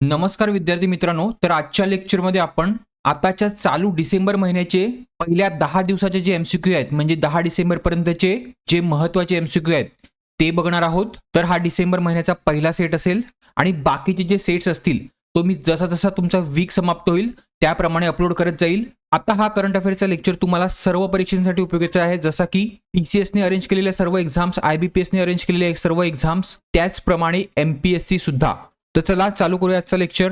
नमस्कार विद्यार्थी मित्रांनो, तर आजच्या लेक्चरमध्ये आपण आताच्या चालू डिसेंबर महिन्याचे पहिल्या 10 दिवसाचे जे एमसीक्यू आहेत म्हणजे 10 डिसेंबर पर्यंतचे जे महत्त्वाचे एमसीक्यू आहेत ते बघणार आहोत। तर हा डिसेंबर महिन्याचा पहिला सेट असेल आणि बाकीचे जे सेट्स असतील तो मी जसा जसा तुमचा वीक समाप्त होईल त्याप्रमाणे अपलोड करत जाईल। आता हा करंट अफेअरचा लेक्चर तुम्हाला सर्व परीक्षांसाठी उपयोगाचा आहे, जसा की टीसीएस ने अरेंज केलेल्या सर्व एक्झाम्स, आयबीपीएस ने अरेंज केलेल्या सर्व एक्झाम्स, त्याचप्रमाणे एमपीएससी सुद्धा। तर चला चालू करूया आजचा लेक्चर।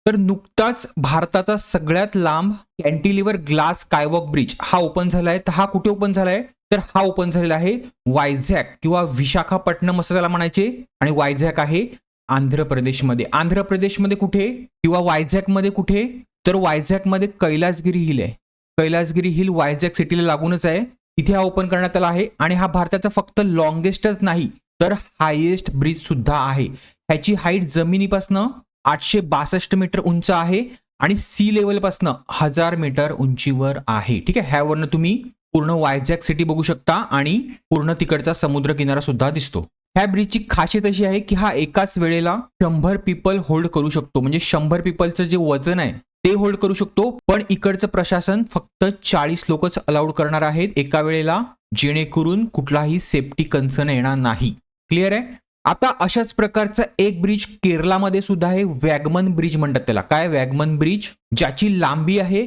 तर नुकताच भारताचा सगळ्यात लांब कॅन्टिलिव्हर ग्लास स्कायवॉक ब्रिज हा ओपन झालाय। तर हा कुठे ओपन झालाय? तर हा ओपन झालेला आहे वायझॅक किंवा विशाखापट्टणम असं त्याला म्हणायचे, आणि वायझॅक आहे आंध्र प्रदेशमध्ये। आंध्र प्रदेशमध्ये कुठे किंवा वायझॅक मध्ये कुठे? तर वायझॅक मध्ये कैलासगिरी हिल आहे। कैलासगिरी हिल वायझॅक सिटीला लागूनच आहे, इथे हा ओपन करण्यात आला आहे। आणि हा भारताचा फक्त लॉंगेस्टच नाही तर हायेस्ट ब्रिज सुद्धा आहे। ह्याची हाईट जमिनीपासून 862 मीटर उंच आहे आणि सी लेवल पासून 1000 मीटर उंचीवर आहे। ठीक आहे, ह्यावरनं तुम्ही पूर्ण वायझॅक सिटी बघू शकता आणि पूर्ण तिकडचा समुद्र किनारा सुद्धा दिसतो। ह्या ब्रिजची खासियत अशी आहे की हा एकाच वेळेला 100 पीपल होल्ड करू शकतो, म्हणजे 100 पीपलचं जे वजन आहे ते होल्ड करू शकतो। पण इकडचं प्रशासन फक्त 40 लोकच अलाउड करणार आहेत एका वेळेला, जेणेकरून कुठलाही सेफ्टी कन्सर्न येणार नाही। क्लिअर आहे? आता अशाच प्रकारचा एक ब्रिज केरलामध्ये सुद्धा आहे, वॅगमन ब्रिज म्हणतात त्याला। काय? वॅगमन ब्रिज, ज्याची लांबी आहे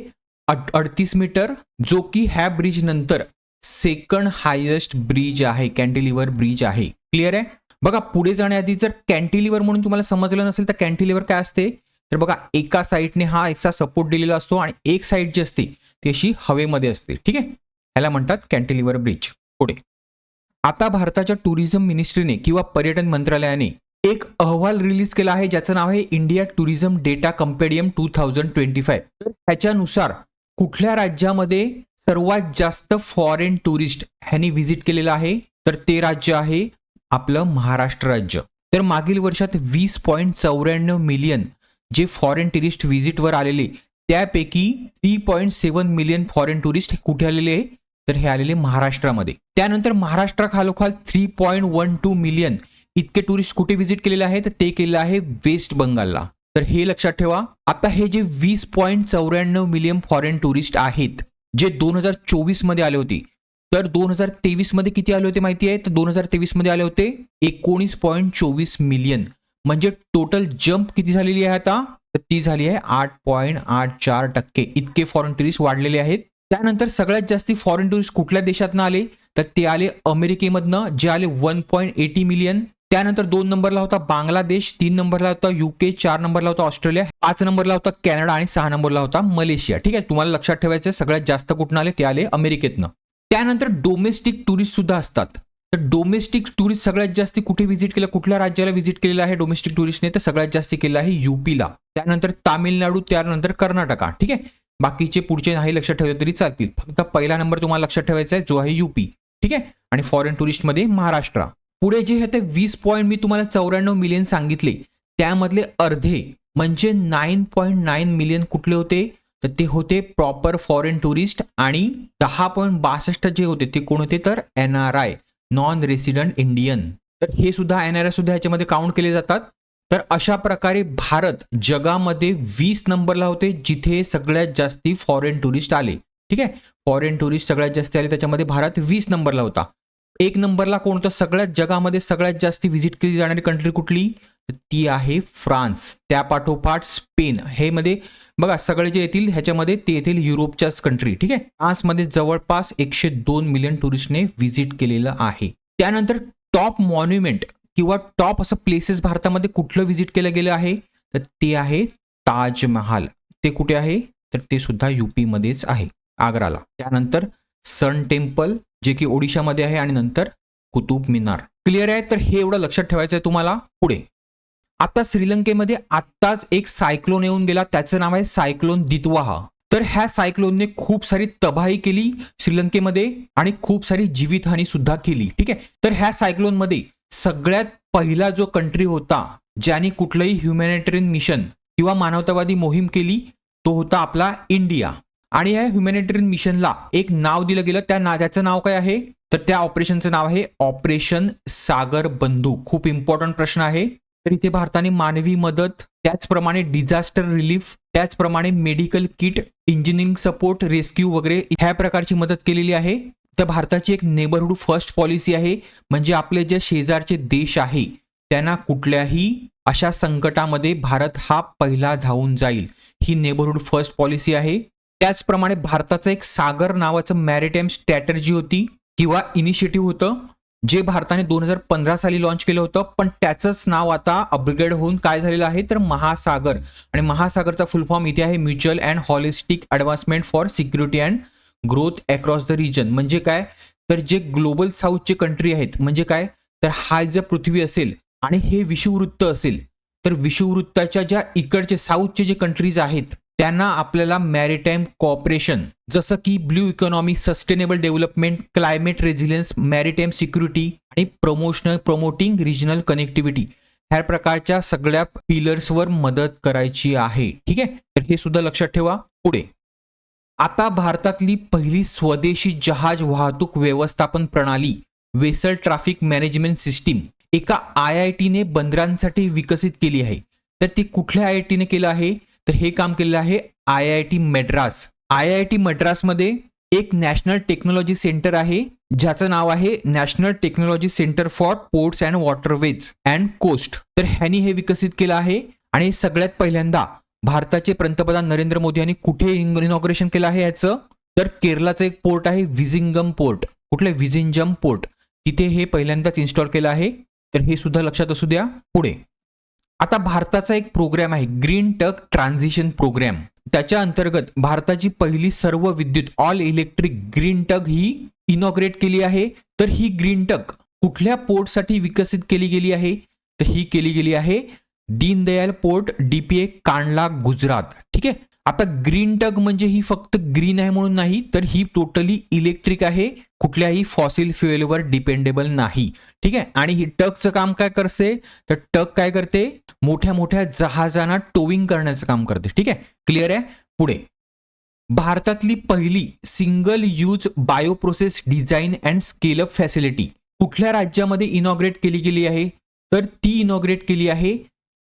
38 मीटर, जो की ह्या ब्रिज नंतर सेकंड हायेस्ट ब्रिज आहे, कॅन्टिलिव्हर ब्रिज आहे। क्लिअर आहे? बघा, पुढे जाण्याआधी जर कॅन्टिलिव्हर म्हणून तुम्हाला समजलं नसेल तर कॅन्टिलिव्हर काय असते, तर बघा एका साईडने हा एकसा सपोर्ट दिलेला असतो आणि एक साईड जी असते ती अशी हवेमध्ये असते। ठीक आहे, ह्याला म्हणतात कॅन्टिलिव्हर ब्रिज। पुढे आता भारताच्या टुरिझम मिनिस्ट्रीने किंवा पर्यटन मंत्रालयाने एक अहवाल रिलीज केला आहे ज्याचं नाव आहे इंडिया टुरिझम डेटा कंपेडियम 2025। तर ह्याच्यानुसार कुठल्या राज्यामध्ये सर्वात जास्त फॉरेन टुरिस्ट ह्यांनी व्हिजिट केलेलं आहे, तर ते राज्य आहे आपलं महाराष्ट्र राज्य। तर मागील वर्षात 20.94 मिलियन जे फॉरेन टुरिस्ट व्हिजिटवर आलेले, त्यापैकी 3.7 मिलियन फॉरेन टुरिस्ट कुठे आलेले आहे, तर हे आलेले महाराष्ट्रामध्ये। त्यानंतर महाराष्ट्राखालोखाल 3.12 मिलियन इतके टुरिस्ट कुठे व्हिजिट केलेले आहेत, तर ते केलेलं आहे वेस्ट बंगालला। तर हे लक्षात ठेवा। आता हे जे 20.94 मिलियन फॉरेन टुरिस्ट आहेत जे 2024 मध्ये आले होते, तर 2023 मध्ये किती आले होते माहिती आहे? तर 2023 मध्ये आले होते 19.24 मिलियन, म्हणजे टोटल जंप किती झालेली आहे आता, तर ती झाली आहे 8.84%। इतके फॉरेन टुरिस्ट वाढलेले आहेत। त्यानंतर सगळ्यात जास्ती फॉरेन टुरिस्ट कुठल्या देशातनं आले, तर ते आले अमेरिकेमधनं, जे आले 1.80 मिलियन। त्यानंतर 2 नंबरला होता बांगलादेश, 3 नंबरला होता युके, 4 नंबरला होता ऑस्ट्रेलिया, 5 नंबरला होता कॅनडा आणि 6 नंबरला होता मलेशिया। ठीक आहे, तुम्हाला लक्षात ठेवायचं सगळ्यात जास्त कुठून आले, ते आले अमेरिकेतनं। त्यानंतर डोमेस्टिक टुरिस्ट सुद्धा असतात। तर डोमेस्टिक टुरिस्ट सगळ्यात जास्ती कुठे व्हिजिट केलं, कुठल्या राज्याला व्हिजिट केलेलं आहे डोमेस्टिक टुरिस्टने, तर सगळ्यात जास्ती केलं आहे यूपीला, त्यानंतर तामिळनाडू, त्यानंतर कर्नाटका। ठीक आहे, बाकीचे पुढचे नाही लक्षात ठेवले तरी चालतील, फक्त पहिला नंबर तुम्हाला लक्षात ठेवायचा आहे जो आहे यूपी। ठीक आहे, आणि फॉरेन टुरिस्ट मध्ये महाराष्ट्र। पुढे जे होते 20 पॉईंट मी तुम्हाला 94 मिलियन सांगितले, त्यामधले अर्धे म्हणजे 9.9 मिलियन कुठले होते, तर ते होते प्रॉपर फॉरेन टुरिस्ट, आणि 10.62 जे होते ते कोण होते, तर एनआरआय, नॉन रेसिडेंट इंडियन। तर हे सुद्धा एनआरआय सुद्धा ह्याच्यामध्ये काउंट केले जातात। तर अशा प्रकारे भारत जगामध्ये 20 नंबरला होते जिथे सगळ्यात जास्ती फॉरेन टुरिस्ट आले। ठीक आहे, फॉरेन टुरिस्ट सगळ्यात जास्त आले, त्याच्यामध्ये भारत 20 नंबरला होता। 1 नंबरला कोणतं सगळ्यात जगामध्ये सगळ्यात जास्ती व्हिजिट केली जाणारी कंट्री कुठली, ती आहे फ्रान्स। त्या पाठोपाठ स्पेन, हे मध्ये बघा सगळे जे येतील ह्याच्यामध्ये ते येतील युरोपच्याच कंट्री। ठीक आहे, फ्रान्समध्ये जवळपास 102 मिलियन टुरिस्टने व्हिजिट केलेलं आहे। त्यानंतर टॉप मॉन्युमेंट किंवा टॉप असं प्लेसेस भारतामध्ये कुठलं व्हिजिट केलं गेलं आहे, तर ते आहे ताजमहाल। ते कुठे आहे, तर ते सुद्धा यूपी मध्येच आहे, आग्राला। त्यानंतर सन टेम्पल जे की ओडिशामध्ये आहे, आणि नंतर कुतुब मिनार। क्लिअर आहे? तर हे एवढं लक्षात ठेवायचं आहे तुम्हाला। पुढे आता श्रीलंकेमध्ये आत्ताच एक सायक्लोन येऊन गेला, त्याचं नाव आहे सायक्लोन दितवाहा। तर ह्या सायक्लोनने खूप सारी तबाही केली श्रीलंकेमध्ये आणि खूप सारी जीवितहानी सुद्धा केली। ठीक आहे, तर ह्या सायक्लोन मध्ये सगळ्यात पहिला जो कंट्री होता ज्याने कुठलंही ह्युमॅनिटेरियन मिशन किंवा मानवतावादी मोहीम केली, तो होता आपला इंडिया। आणि या ह्युमॅनिटेरियन मिशनला एक नाव दिलं गेलं, त्याचं नाव काय आहे, तर त्या ऑपरेशनचं नाव आहे ऑपरेशन सागर बंधू। खूप इम्पॉर्टंट प्रश्न आहे। तर इथे भारताने मानवी मदत, त्याचप्रमाणे डिझास्टर रिलीफ, त्याचप्रमाणे medical kit, engineering support, rescue वगैरे ह्या प्रकारची मदत केलेली आहे. तर भारताची एक नेबरहूड फर्स्ट पॉलिसी आहे, म्हणजे आपले जे शेजारचे देश आहे त्यांना कुठल्याही अशा संकटामध्ये भारत हा पहिला धावून जाईल, ही नेबरहूड फर्स्ट पॉलिसी आहे. त्याचप्रमाणे भारताचं एक सागर नावाचं मॅरिटाईम स्ट्रॅटर्जी होती किंवा इनिशिएटिव्ह होतं, जे भारताने 2015 साली लॉन्च केलं होतं, पण त्याचंच नाव आता अपग्रेड होऊन काय झालेलं आहे तर महासागर. आणि महासागरचा फुल फॉर्म इथे आहे mutual and holistic advancement for security and growth across the region. म्हणजे काय तर जे ग्लोबल साऊथचे कंट्री आहेत, म्हणजे काय तर हा जर पृथ्वी असेल आणि हे विषुववृत्त असेल, तर विषुववृत्ताच्या ज्या इकडचे साऊथचे जे कंट्रीज आहेत त्यांना आपल्याला मॅरिटाईम कॉपरेशन, जसं की blue economy, sustainable development, climate resilience, maritime security आणि प्रमोटिंग रिजनल कनेक्टिव्हिटी ह्या प्रकारच्या सगळ्या पिलर्सवर मदत करायची आहे. ठीक आहे, तर हे सुद्धा लक्षात ठेवा. पुढे आता भारतातली पहिली स्वदेशी जहाज वाहतूक व्यवस्थापन प्रणाली वेसल ट्रॅफिक मॅनेजमेंट सिस्टीम एका IIT बंदरांसाठी विकसित केली आहे. तर ती कुठल्या IIT केलं आहे तर हे काम केलेलं आहे IIT मद्रास. IIT मद्रासमध्ये एक नॅशनल टेक्नॉलॉजी सेंटर आहे ज्याचं नाव आहे national technology centre for ports and waterways and coast. तर ह्यांनी हे विकसित केलं आहे. आणि सगळ्यात पहिल्यांदा भारताचे पंतप्रधान नरेंद्र मोदी यांनी कुठे इनॉग्रेशन केलं आहे याचं तर केरळाचं एक पोर्ट आहे विझिंगम पोर्ट. कुठले विझिंजम पोर्ट, तिथे हे पहिल्यांदाच इन्स्टॉल केलं आहे. तर हे सुद्धा लक्षात असू द्या. पुढे आता भारताचा एक प्रोग्राम आहे ग्रीन टक ट्रान्झिशन प्रोग्राम. त्याच्या अंतर्गत भारताची पहिली सर्व विद्युत ऑल इलेक्ट्रिक ग्रीन टक ही इनॉग्रेट केली आहे. तर ही ग्रीन टक कुठल्या पोर्टसाठी विकसित केली गेली आहे तर ही केली गेली आहे दीनदयाल पोर्ट DPA कांडला गुजरात. ठीक आहे, आता ग्रीन टग म्हणजे ही फक्त ग्रीन आहे म्हणून नाही, तर ही टोटली इलेक्ट्रिक आहे, कुठल्याही फॉसिल फ्युएलवर डिपेंडेबल नाही. ठीक आहे, आणि ही टगचं काम काय करते तर टग काय करते मोठ्या मोठ्या जहाजांना टोविंग करण्याचं काम करते. ठीक आहे, क्लिअर आहे. पुढे भारतातली पहिली single use bioprocess design and scale up facility कुठल्या राज्यामध्ये इनॉग्रेट केली गेली आहे तर ती इनॉग्रेट केली आहे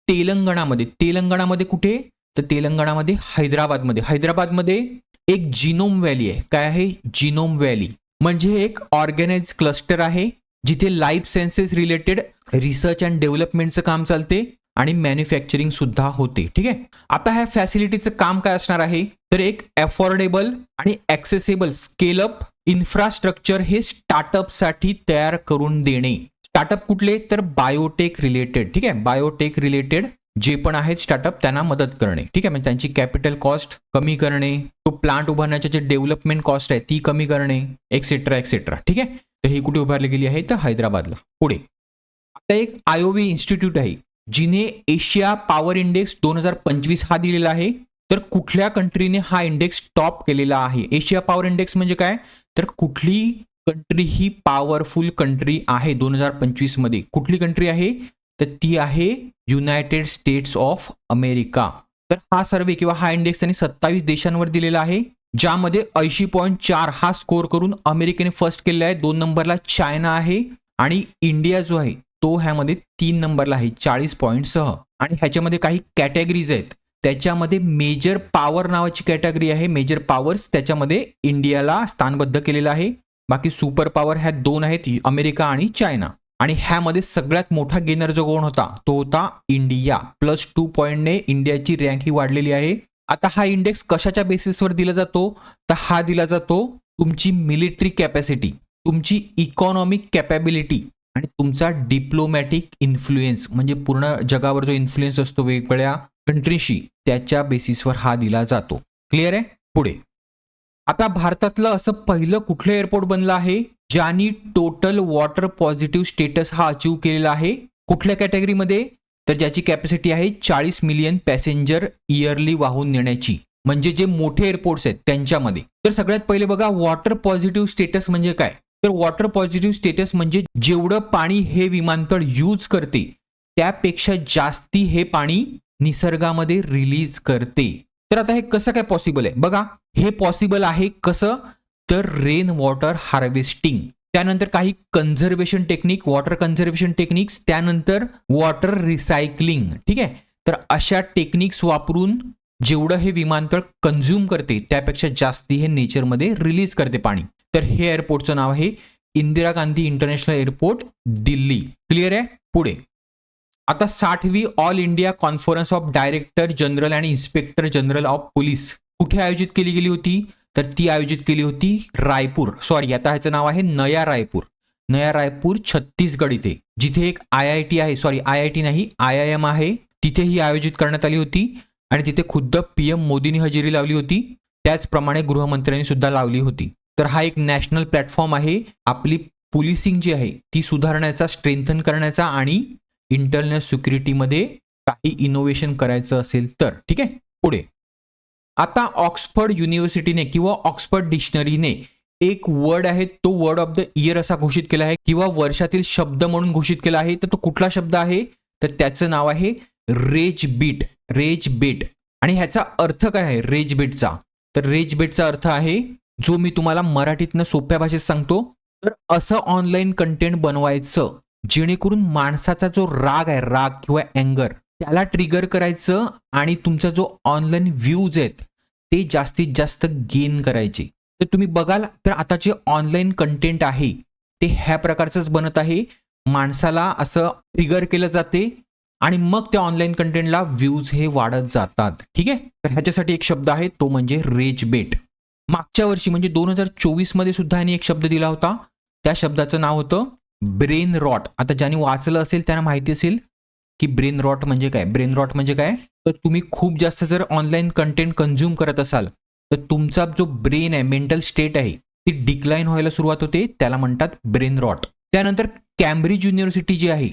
तेलंगणामध्ये. तेलंगणामध्ये कुठे तर तेलंगणामध्ये हैदराबादमध्ये एक जिनोम व्हॅली आहे. काय आहे जिनोम व्हॅली म्हणजे एक ऑर्गॅनाइज क्लस्टर आहे जिथे life sciences related research and डेव्हलपमेंटचं काम चालते आणि मॅन्युफॅक्चरिंग सुद्धा होते. ठीक आहे, आता ह्या फॅसिलिटीचं काम काय असणार आहे तर एक अफोर्डेबल आणि ॲक्सेसेबल स्केल अप इन्फ्रास्ट्रक्चर हे स्टार्टअपसाठी तयार करून देणे. स्टार्टअप कुठले तर बायोटेक रिलेटेड. ठीक आहे, बायोटेक रिलेटेड जे पण आहेत स्टार्टअप त्यांना मदत करणे. ठीक आहे, म्हणजे त्यांची कॅपिटल कॉस्ट कमी करणे, तो प्लांट उभारण्याचे जे डेव्हलपमेंट कॉस्ट आहे ती कमी करणे, एक्सेट्रा एक्सेट्रा. ठीक आहे, तर ही कुठे उभारली गेली आहे तर हैदराबादला. पुढे आता एक IOV इन्स्टिट्यूट आहे जिने एशिया पॉवर इंडेक्स 2025 हा दिलेला आहे. तर कुठल्या कंट्रीने हा इंडेक्स टॉप केलेला आहे. एशिया पॉवर इंडेक्स म्हणजे काय तर कुठली कंट्री ही पॉवरफुल कंट्री आहे 2025 मध्ये. कुठली कंट्री आहे तर ती आहे युनायटेड स्टेट्स ऑफ अमेरिका. तर हा सर्वे किंवा हा इंडेक्स त्यांनी 27 देशांवर दिलेला आहे, ज्यामध्ये 80.4 हा स्कोर करून अमेरिकेने फर्स्ट केलेला आहे. 2 नंबरला चायना आहे आणि इंडिया जो आहे तो ह्यामध्ये 3 नंबरला आहे 40 पॉईंटसह. आणि ह्याच्यामध्ये काही कॅटेगरीज आहेत, त्याच्यामध्ये मेजर पॉवर नावाची कॅटेगरी आहे. मेजर पॉवर्स त्याच्यामध्ये इंडियाला स्थानबद्ध केलेला आहे. बाकी सुपर पॉवर ह्या 2 आहेत अमेरिका आणि चायना. आणि ह्यामध्ये सगळ्यात मोठा गेनर जो कोण होता तो होता इंडिया. +2 पॉईंटने इंडियाची रँक ही वाढलेली आहे. आता हा इंडेक्स कशाच्या बेसिसवर दिला जातो तर हा दिला जातो तुमची मिलिटरी कॅपॅसिटी, तुमची इकॉनॉमिक कॅपॅबिलिटी आणि तुमचा डिप्लोमॅटिक इन्फ्लुएन्स, म्हणजे पूर्ण जगावर जो इन्फ्लुएन्स असतो वेगवेगळ्या कंट्रीशी, त्याच्या बेसिसवर हा दिला जातो. क्लिअर आहे. पुढे आता भारतातलं असं पहिलं कुठलं एअरपोर्ट बनलं आहे ज्यांनी टोटल वॉटर पॉझिटिव्ह स्टेटस हा अचीव केलेला आहे. कुठल्या कॅटेगरीमध्ये तर ज्याची कॅपॅसिटी आहे 40 मिलियन पॅसेंजर इयरली वाहून नेण्याची, म्हणजे जे मोठे एअरपोर्ट्स आहेत त्यांच्यामध्ये. तर सगळ्यात पहिले बघा वॉटर पॉझिटिव्ह स्टेटस म्हणजे काय तर वॉटर पॉझिटिव्ह स्टेटस म्हणजे जेवढं पाणी हे विमानतळ यूज करते त्यापेक्षा जास्ती हे पाणी निसर्गामध्ये रिलीज करते. तर आता हे कसं काय पॉसिबल आहे बघा. हे पॉसिबल आहे कसं तर रेन वॉटर हार्वेस्टिंग, त्यानंतर काही conservation technique, water conservation techniques, त्यानंतर वॉटर रिसायकलिंग. ठीक आहे, तर अशा टेक्निक्स वापरून जेवढं हे विमानतळ कंझ्युम करते त्यापेक्षा जास्ती हे नेचरमध्ये रिलीज करते पाणी. तर हे एअरपोर्टचं नाव आहे Indira Gandhi international airport Delhi. Clear आहे. पुढे आता 60वी all India conference of director general आणि इन्स्पेक्टर जनरल ऑफ पोलीस कुठे आयोजित केली गेली होती? तर ती आयोजित केली होती रायपूर, सॉरी आता ह्याचं नाव आहे नया रायपूर. नया रायपूर छत्तीसगड इथे, जिथे एक IIT आहे, सॉरी IIT नाही IIM आहे, तिथे ही आयोजित करण्यात आली होती आणि तिथे खुद्द PM मोदींनी हजेरी लावली होती. त्याचप्रमाणे गृहमंत्र्यांनी सुद्धा लावली होती. तर हा एक नॅशनल प्लॅटफॉर्म आहे आपली पोलिसिंग जी आहे ती सुधारण्याचा, स्ट्रेंथन करण्याचा आणि इंटरनल सिक्युरिटीमध्ये काही इनोव्हेशन करायचं असेल तर. ठीक आहे. पुढे आता ऑक्सफर्ड युनिव्हर्सिटीने किंवा ऑक्सफर्ड डिक्शनरीने एक वर्ड आहे तो वर्ड ऑफ द इयर असा घोषित केला आहे किंवा वर्षातील शब्द म्हणून घोषित केला आहे. तर तो कुठला शब्द आहे? तर त्याचं नाव आहे रेज बीट. Raise bit. आणि ह्याचा अर्थ काय आहे रेज बीटचा? तर रेज बीटचा अर्थ आहे, जो मी तुम्हाला मराठीतनं सोप्या भाषेत सांगतो, तर असं ऑनलाईन कंटेंट बनवायचं जेणेकरून माणसाचा जो राग आहे, राग किंवा अँगर, त्याला ट्रिगर करायचं आणि तुमचा जो ऑनलाईन व्ह्यूज आहेत ते जास्तीत जास्त गेन करायचे. तर तुम्ही बघाल तर आता जे ऑनलाईन कंटेंट आहे ते ह्या प्रकारचंच बनत आहे. माणसाला असं ट्रिगर केलं जाते आणि मग त्या ऑनलाईन कंटेंटला व्ह्यूज हे वाढत जातात. ठीक आहे. तर ह्याच्यासाठी एक शब्द आहे तो म्हणजे रेज बेट. मागच्या वर्षी म्हणजे 2024 मध्ये सुद्धा यांनी एक शब्द दिला होता. त्या शब्दाचं नाव होतं ब्रेन रॉट. आता ज्यांनी वाचलं असेल त्यांना माहिती असेल की ब्रेन रॉट म्हणजे काय. ब्रेन रॉट म्हणजे काय? तर तुम्ही खूप जास्त जर ऑनलाईन कंटेंट कंझ्युम करत असाल तर तुमचा जो ब्रेन आहे, मेंटल स्टेट आहे, ती डिक्लाइन व्हायला सुरुवात होते, त्याला म्हणतात ब्रेन रॉट. त्यानंतर कॅम्ब्रिज युनिव्हर्सिटी जी आहे,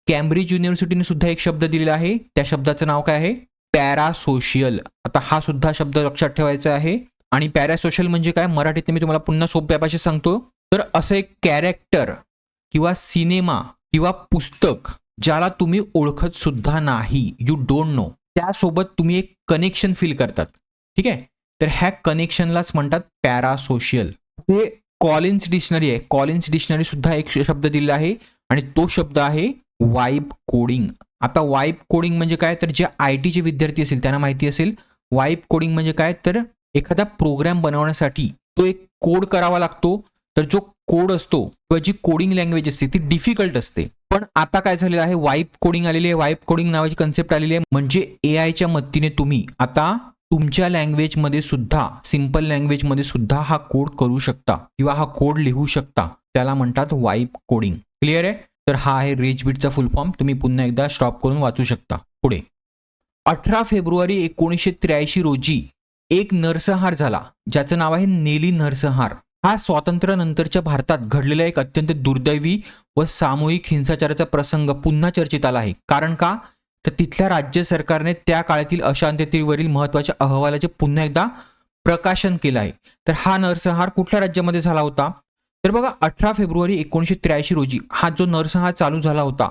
कॅम्ब्रिज युनिव्हर्सिटीने सुद्धा एक शब्द दिलेला आहे. त्या शब्दाचं नाव काय आहे? पॅरासोशियल. आता हा सुद्धा शब्द लक्षात ठेवायचा आहे. आणि पॅरासोशियल म्हणजे काय मराठीत मी तुम्हाला पुन्हा सोप्या भाषेत सांगतो. तर असं एक कॅरेक्टर किंवा सिनेमा किंवा पुस्तक ज्याला तुम्ही ओळखत सुद्धा नाही, यू डोंट नो, त्यासोबत तुम्ही एक कनेक्शन फील करतात. ठीक आहे. तर ह्या कनेक्शनलाच म्हणतात पॅरासोशियल. हे कॉलिन्स डिक्शनरी आहे. कॉलिन्स डिक्शनरी सुद्धा एक शब्द दिलेला आहे आणि तो शब्द आहे वाइब कोडिंग. आता वाइब कोडिंग म्हणजे काय? तर जे IT चे विद्यार्थी असेल त्यांना माहिती असेल वाइब कोडिंग म्हणजे काय. तर एखादा प्रोग्राम बनवण्यासाठी तो एक कोड करावा लागतो. तर जो कोड असतो किंवा जी कोडिंग लँग्वेज असते ती डिफिकल्ट असते. पण आता काय झालेलं आहे, वाइब कोडिंग आलेली आहे. वाइब कोडिंग नावाची कन्सेप्ट आलेली आहे. म्हणजे AIच्या मदतीने तुम्ही आता तुमच्या लँग्वेजमध्ये सुद्धा, सिंपल लँग्वेजमध्ये सुद्धा हा कोड करू शकता किंवा हा कोड लिहू शकता. त्याला म्हणतात वाइब कोडिंग. क्लिअर आहे. तर हा आहे रेज बीटचा फुल फॉर्म. तुम्ही पुन्हा एकदा स्टॉप करून वाचू शकता. पुढे 18 फेब्रुवारी 1983 रोजी एक नरसंहार झाला ज्याचं नाव आहे नेली नरसंहार. हा स्वातंत्र्यानंतरच्या भारतात घडलेला एक अत्यंत दुर्दैवी व सामूहिक हिंसाचाराचा प्रसंग पुन्हा चर्चेत आला आहे. कारण का? तर तिथल्या राज्य सरकारने त्या काळातील अशांततेवरील महत्त्वाच्या अहवालाचे पुन्हा एकदा प्रकाशन केलं आहे. तर हा नरसंहार कुठल्या राज्यामध्ये झाला होता? तर बघा 18 फेब्रुवारी 1983 रोजी हा जो नरसंहार चालू झाला होता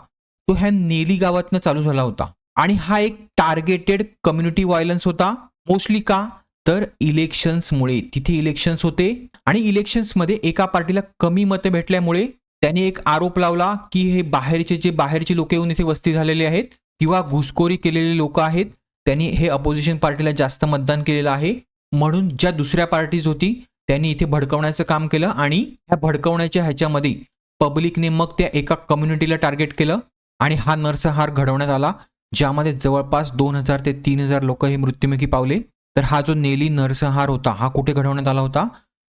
तो ह्या नेली गावातनं चालू झाला होता आणि हा एक टार्गेटेड कम्युनिटी व्हायलन्स होता. मोस्टली का? तर इलेक्शन्समुळे. तिथे इलेक्शन्स होते आणि इलेक्शन्समध्ये एका पार्टीला कमी मतं भेटल्यामुळे त्याने एक आरोप लावला की हे बाहेरचे लोक येऊन इथे वस्ती झालेले आहेत किंवा घुसखोरी केलेले लोक आहेत, त्यांनी हे अपोजिशन पार्टीला जास्त मतदान केलेलं आहे, म्हणून ज्या दुसऱ्या पार्टीज होती त्यांनी इथे भडकवण्याचं काम केलं आणि ह्या भडकवण्याच्या ह्याच्यामध्ये पब्लिकने मग त्या एका कम्युनिटीला टार्गेट केलं आणि हा नरसंहार घडवण्यात आला, ज्यामध्ये जवळपास 2000 ते 3000 लोक हे मृत्युमुखी पावले. तर हा जो नेली नरसंहार होता हा कुठे घडवण्यात आला होता?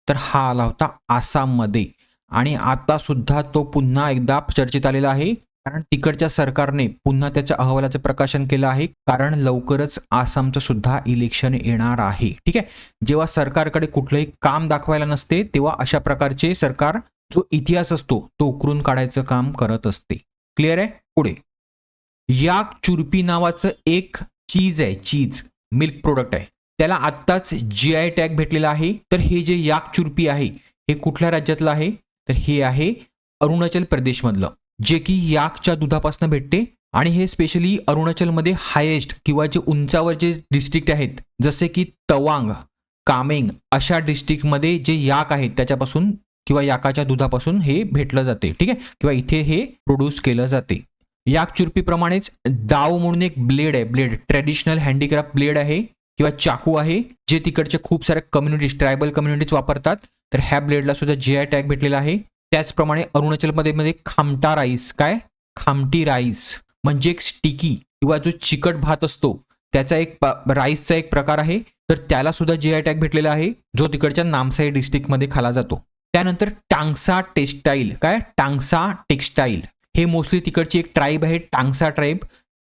तर हा आला होता आसाममध्ये. आणि आता सुद्धा तो पुन्हा एकदा चर्चेत आलेला आहे कारण तिकडच्या सरकारने पुन्हा त्याच्या अहवालाचं प्रकाशन केलं आहे, कारण लवकरच आसामचं सुद्धा इलेक्शन येणार आहे. ठीक आहे. जेव्हा सरकारकडे कुठलंही काम दाखवायला नसते तेव्हा अशा प्रकारचे सरकार जो इतिहास असतो तो उकरून काढायचं काम करत असते. क्लिअर आहे. पुढे याक चुरपी नावाचं एक चीज आहे, चीज मिल्क प्रोडक्ट आहे, त्याला आत्ताच GI टॅग भेटलेला आहे. तर हे जे याक चुरपी आहे हे कुठल्या राज्यातलं आहे? तर हे आहे अरुणाचल प्रदेशमधलं, जे की याकच्या दुधापासून भेटते आणि हे स्पेशली अरुणाचलमध्ये हायेस्ट किंवा जे उंचावर जे डिस्ट्रिक्ट आहेत जसे की तवांग, कामेंग अशा डिस्ट्रिक्टमध्ये जे याक आहेत त्याच्यापासून किंवा याकाच्या दुधापासून हे भेटलं जाते. ठीक आहे. किंवा इथे हे प्रोड्यूस केलं जाते. याकचुर्पीप्रमाणेच दाव म्हणून एक ब्लेड आहे, ब्लेड ट्रेडिशनल हँडीक्राफ्ट ब्लेड आहे किंवा चाकू आहे, जे तिकडचे खूप साऱ्या कम्युनिटीज, ट्रायबल कम्युनिटीज वापरतात. तर ह्या ब्लेडला सुद्धा GI टॅग भेटलेला आहे. त्याचप्रमाणे अरुणाचलमध्ये खामटा राईस, काय खामटी राईस म्हणजे एक स्टिकी किंवा जो चिकट भात असतो त्याचा एक राईसचा एक प्रकार आहे, तर त्याला सुद्धा GI टॅग भेटलेला आहे, जो तिकडच्या नामसाई डिस्ट्रिक्टमध्ये खाला जातो. त्यानंतर टांगसा टेक्सटाईल, काय टांगसा टेक्सटाईल हे मोस्टली तिकडची एक ट्राईब आहे, टांगसा ट्राईब,